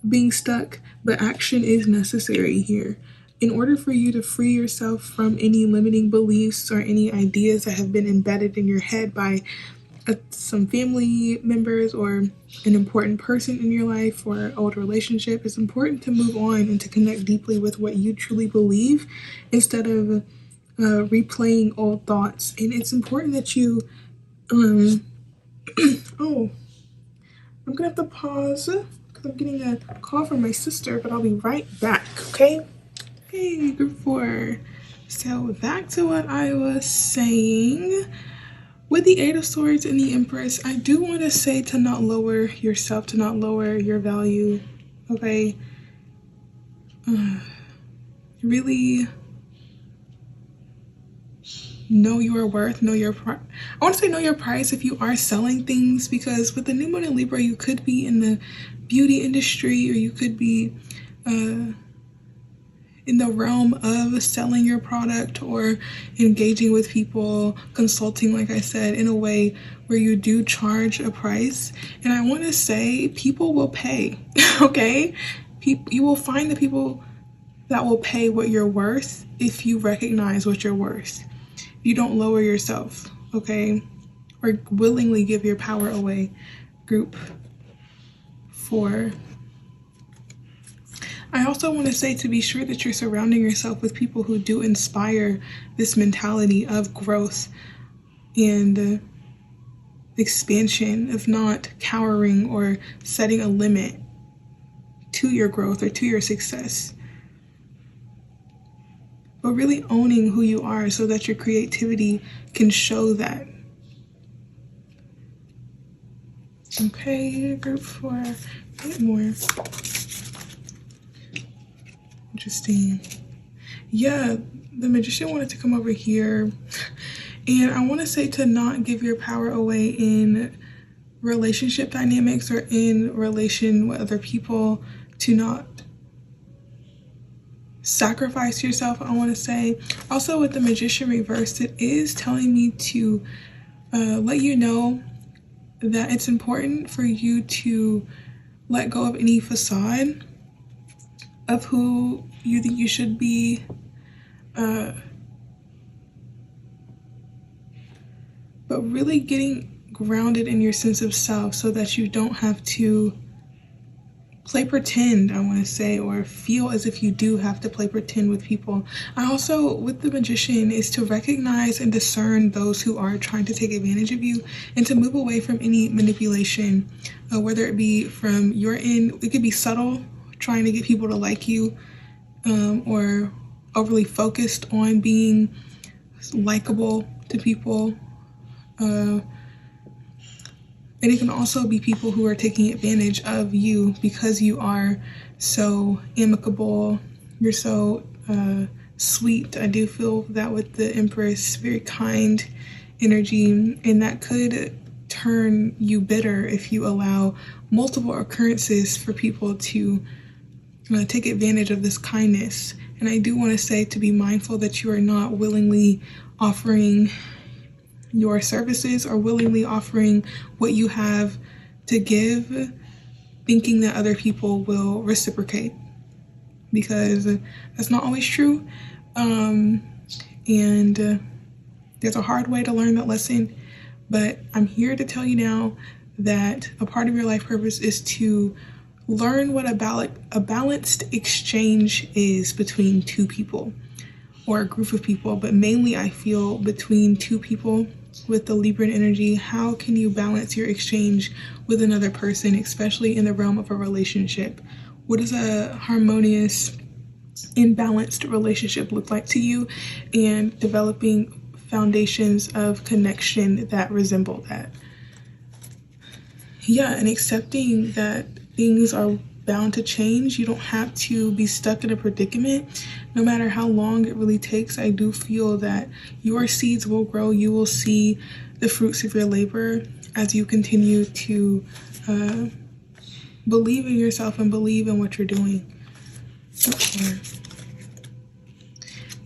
being stuck, but action is necessary here. In order for you to free yourself from any limiting beliefs or any ideas that have been embedded in your head by some family members or an important person in your life or old relationship, it's important to move on and to connect deeply with what you truly believe instead of replaying old thoughts. And it's important that you oh, I'm gonna have to pause because I'm getting a call from my sister, but I'll be right back. Okay, group 4. So back to what I was saying. With the Eight of Swords and the Empress, I do want to say to not lower yourself, to not lower your value, okay? Really know your worth, know your price. I want to say know your price if you are selling things, because with the new moon in Libra, you could be in the beauty industry, or you could be in the realm of selling your product or engaging with people, consulting, like I said, in a way where you do charge a price. And I want to say people will pay, okay? You will find the people that will pay what you're worth if you recognize what you're worth. You don't lower yourself, okay? Or willingly give your power away. Group 4. I I also want to say to be sure that you're surrounding yourself with people who do inspire this mentality of growth and expansion, of not cowering or setting a limit to your growth or to your success, but really owning who you are so that your creativity can show that. Okay, group 4, a bit more. Interesting. Yeah, the Magician wanted to come over here. And I want to say to not give your power away in relationship dynamics or in relation with other people, to not sacrifice yourself, I want to say. Also with the Magician reversed, it is telling me to let you know that it's important for you to let go of any facade of who you think you should be, but really getting grounded in your sense of self so that you don't have to play pretend, I want to say, or feel as if you do have to play pretend with people. I also, with the Magician, is to recognize and discern those who are trying to take advantage of you and to move away from any manipulation, whether it be from your end. It could be subtle, trying to get people to like you, or overly focused on being likable to people. And it can also be people who are taking advantage of you because you are so amicable, you're so sweet. I do feel that with the Empress, very kind energy, and that could turn you bitter if you allow multiple occurrences for people to take advantage of this kindness. And I do want to say to be mindful that you are not willingly offering your services or willingly offering what you have to give, thinking that other people will reciprocate, because that's not always true. And there's a hard way to learn that lesson, but I'm here to tell you now that a part of your life purpose is to learn what a balanced exchange is between two people or a group of people, but mainly I feel between two people. With the Libran energy, how can you balance your exchange with another person, especially in the realm of a relationship? What does a harmonious and balanced relationship look like to you? And developing foundations of connection that resemble that. Yeah, and accepting that things are bound to change. You don't have to be stuck in a predicament no matter how long it really takes. I do feel that your seeds will grow. You will see the fruits of your labor as you continue to believe in yourself and believe in what you're doing.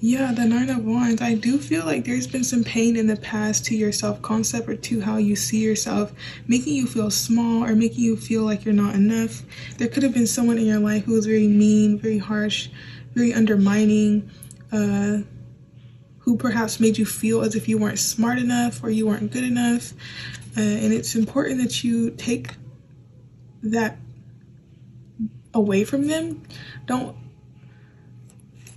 Yeah, the 9 of Wands. I do feel like there's been some pain in the past to your self-concept or to how you see yourself, making you feel small or making you feel like you're not enough. There could have been someone in your life who was very mean, very harsh, very undermining, who perhaps made you feel as if you weren't smart enough or you weren't good enough. And it's important that you take that away from them.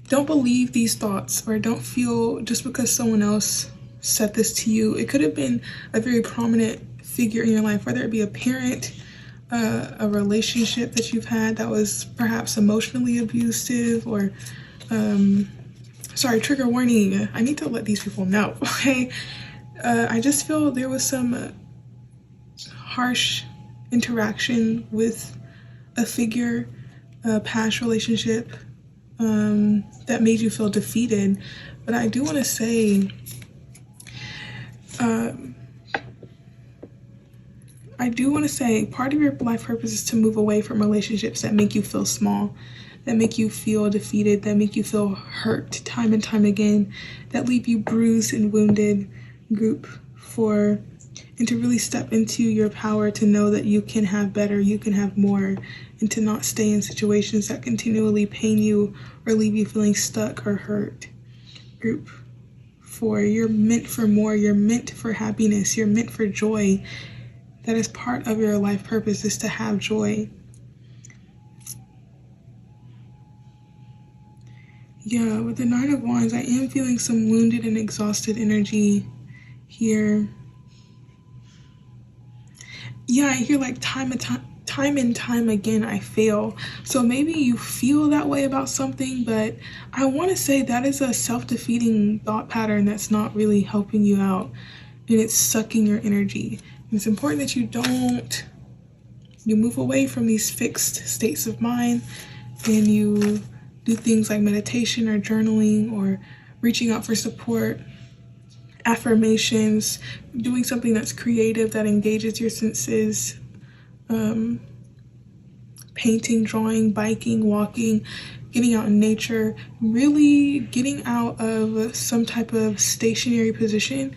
Don't believe these thoughts, or don't feel just because someone else said this to you. It could have been a very prominent figure in your life, whether it be a parent, a relationship that you've had that was perhaps emotionally abusive, or sorry, trigger warning. I need to let these people know, okay? I just feel there was some harsh interaction with a figure, a past relationship, that made you feel defeated. But I do want to say, part of your life purpose is to move away from relationships that make you feel small, that make you feel defeated, that make you feel hurt time and time again, that leave you bruised and wounded. Group 4, and to really step into your power to know that you can have better, you can have more, and to not stay in situations that continually pain you or leave you feeling stuck or hurt. Group 4, you're meant for more, you're meant for happiness, you're meant for joy. That is part of your life purpose, is to have joy. Yeah, with the Nine of Wands, I am feeling some wounded and exhausted energy here. Yeah, I hear like time and time again I fail. So maybe you feel that way about something, but I want to say that is a self-defeating thought pattern that's not really helping you out, and it's sucking your energy. And it's important that you move away from these fixed states of mind, and you do things like meditation or journaling or reaching out for support, affirmations, doing something that's creative that engages your senses, painting, drawing, biking, walking, getting out in nature, really getting out of some type of stationary position.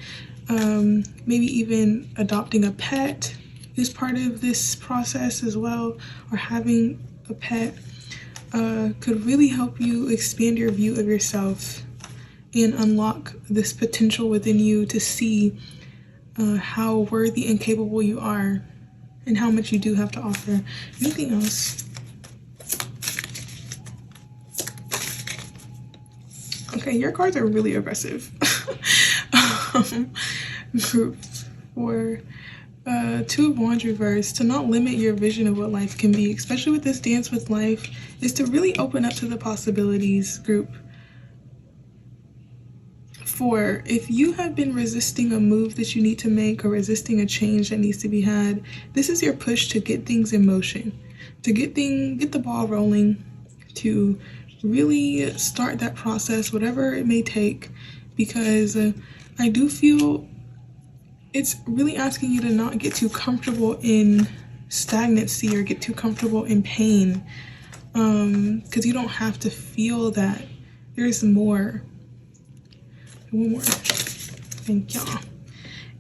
Maybe even adopting a pet is part of this process as well, or having a pet could really help you expand your view of yourself and unlock this potential within you to see how worthy and capable you are and how much you do have to offer. Anything else? Okay, your cards are really aggressive. Group 4. Two of Wands reversed. To not limit your vision of what life can be, especially with this dance with life, is to really open up to the possibilities. Group 4. If you have been resisting a move that you need to make or resisting a change that needs to be had, this is your push to get things in motion, to get the ball rolling, to really start that process, whatever it may take, because I do feel it's really asking you to not get too comfortable in stagnancy or get too comfortable in pain, because you don't have to feel that. There's more. One more. Thank y'all.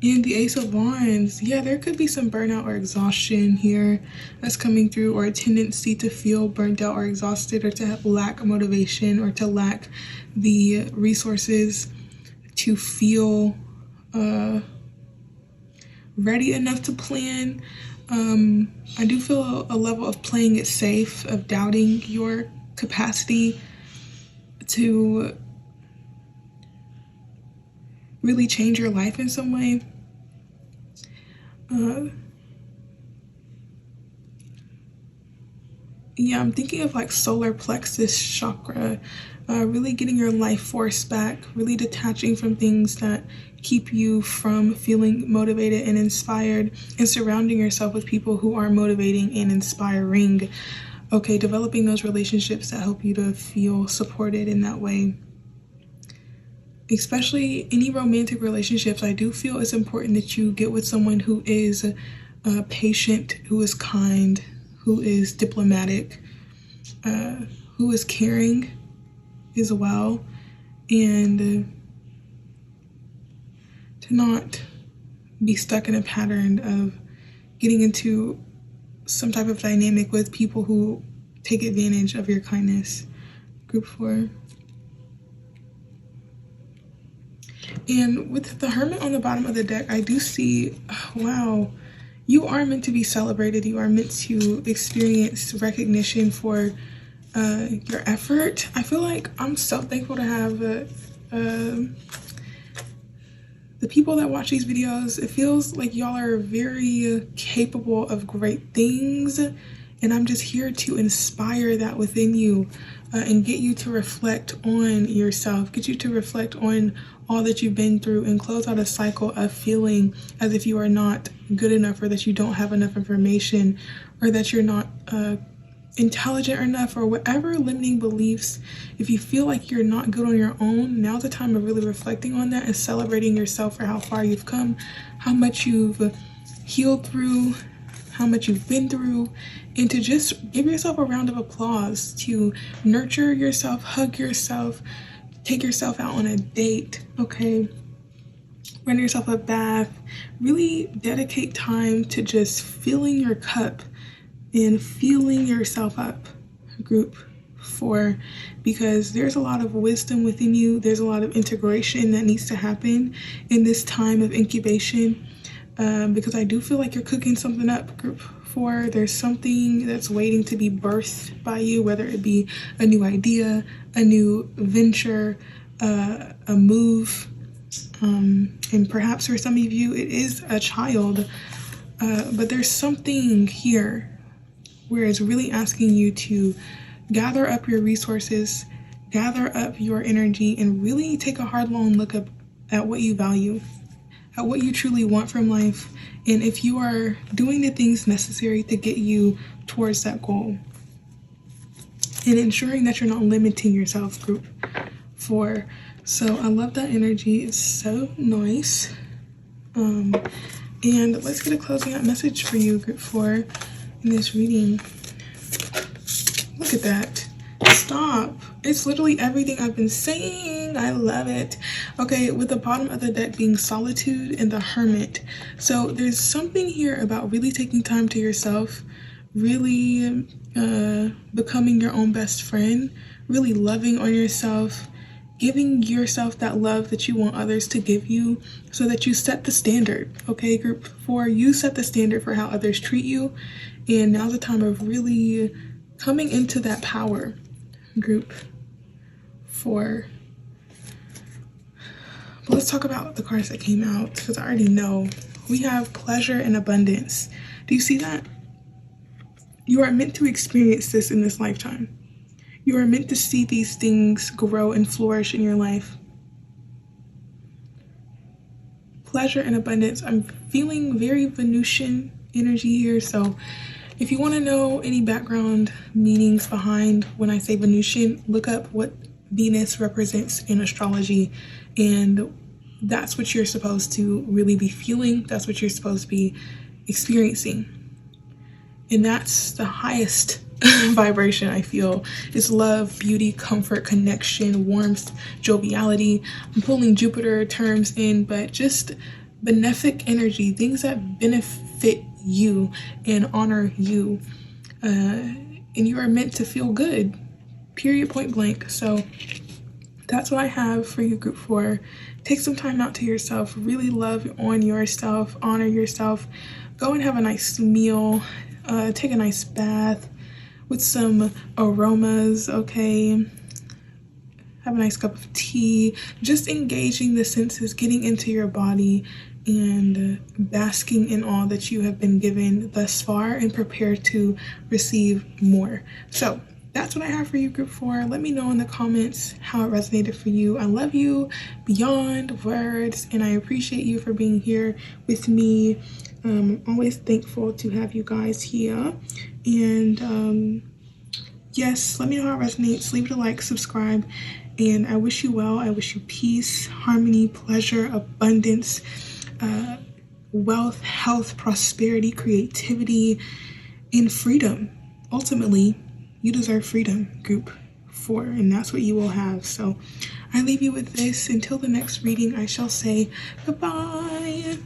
And the Ace of Wands, yeah, there could be some burnout or exhaustion here that's coming through, or a tendency to feel burnt out or exhausted, or to lack motivation, or to lack the resources to feel ready enough to plan. I do feel a level of playing it safe, of doubting your capacity to really change your life in some way. Yeah, I'm thinking of like solar plexus chakra, really getting your life force back, really detaching from things that keep you from feeling motivated and inspired, and surrounding yourself with people who are motivating and inspiring. Okay, developing those relationships that help you to feel supported in that way. Especially any romantic relationships, I do feel it's important that you get with someone who is patient, who is kind, who is diplomatic, who is caring as well, and to not be stuck in a pattern of getting into some type of dynamic with people who take advantage of your kindness. Group 4. And with the Hermit on the bottom of the deck, I do see, wow, you are meant to be celebrated. You are meant to experience recognition for your effort. I feel like I'm so thankful to have the people that watch these videos. It feels like y'all are very capable of great things, and I'm just here to inspire that within you, and get you to reflect on yourself, get you to reflect on all that you've been through, and close out a cycle of feeling as if you are not good enough, or that you don't have enough information, or that you're not intelligent enough, or whatever limiting beliefs. If you feel like you're not good on your own, now's the time of really reflecting on that and celebrating yourself for how far you've come, how much you've healed through, how much you've been through, and to just give yourself a round of applause, to nurture yourself, hug yourself, take yourself out on a date, okay? Run yourself a bath. Really dedicate time to just filling your cup and feeling yourself up. Group 4, because there's a lot of wisdom within you. There's a lot of integration that needs to happen in this time of incubation, because I do feel like you're cooking something up. Group 4. There's something that's waiting to be birthed by you, whether it be a new idea, a new venture, a move, and perhaps for some of you it is a child, but there's something here where it's really asking you to gather up your resources, gather up your energy, and really take a hard, long look up at what you value, at what you truly want from life, and if you are doing the things necessary to get you towards that goal, and ensuring that you're not limiting yourself, group 4. So I love that energy. It's so nice. And let's get a closing out message for you, group 4, in this reading. Look at that. Stop. It's literally everything I've been saying. I love it. Okay, with the bottom of the deck being solitude and the hermit. So there's something here about really taking time to yourself, really becoming your own best friend, really loving on yourself, giving yourself that love that you want others to give you, so that you set the standard. Okay, group 4, you set the standard for how others treat you, and now's the time of really coming into that power, group 4. But let's talk about the cards that came out, because I already know. We have pleasure and abundance. Do you see that? You are meant to experience this in this lifetime. You are meant to see these things grow and flourish in your life. Pleasure and abundance. I'm feeling very Venusian energy here. So if you want to know any background meanings behind when I say Venusian, look up what Venus represents in astrology. And that's what you're supposed to really be feeling. That's what you're supposed to be experiencing. And that's the highest vibration I feel, is love, beauty, comfort, connection, warmth, joviality. I'm pulling Jupiter terms in, but just benefic energy, things that benefit you and honor you. And you are meant to feel good, period, point blank. So that's what I have for you, group 4. Take some time out to yourself, really love on yourself, honor yourself, go and have a nice meal, take a nice bath with some aromas, okay? Have a nice cup of tea, just engaging the senses, getting into your body, and basking in all that you have been given thus far, and prepare to receive more. So that's what I have for you, group 4. Let me know in the comments how it resonated for you. I love you beyond words, and I appreciate you for being here with me. I'm always thankful to have you guys here. And yes, let me know how it resonates. Leave it a like, subscribe, and I wish you well. I wish you peace, harmony, pleasure, abundance, wealth, health, prosperity, creativity, and freedom. Ultimately, you deserve freedom, group 4, and that's what you will have. So I leave you with this. Until the next reading, I shall say goodbye.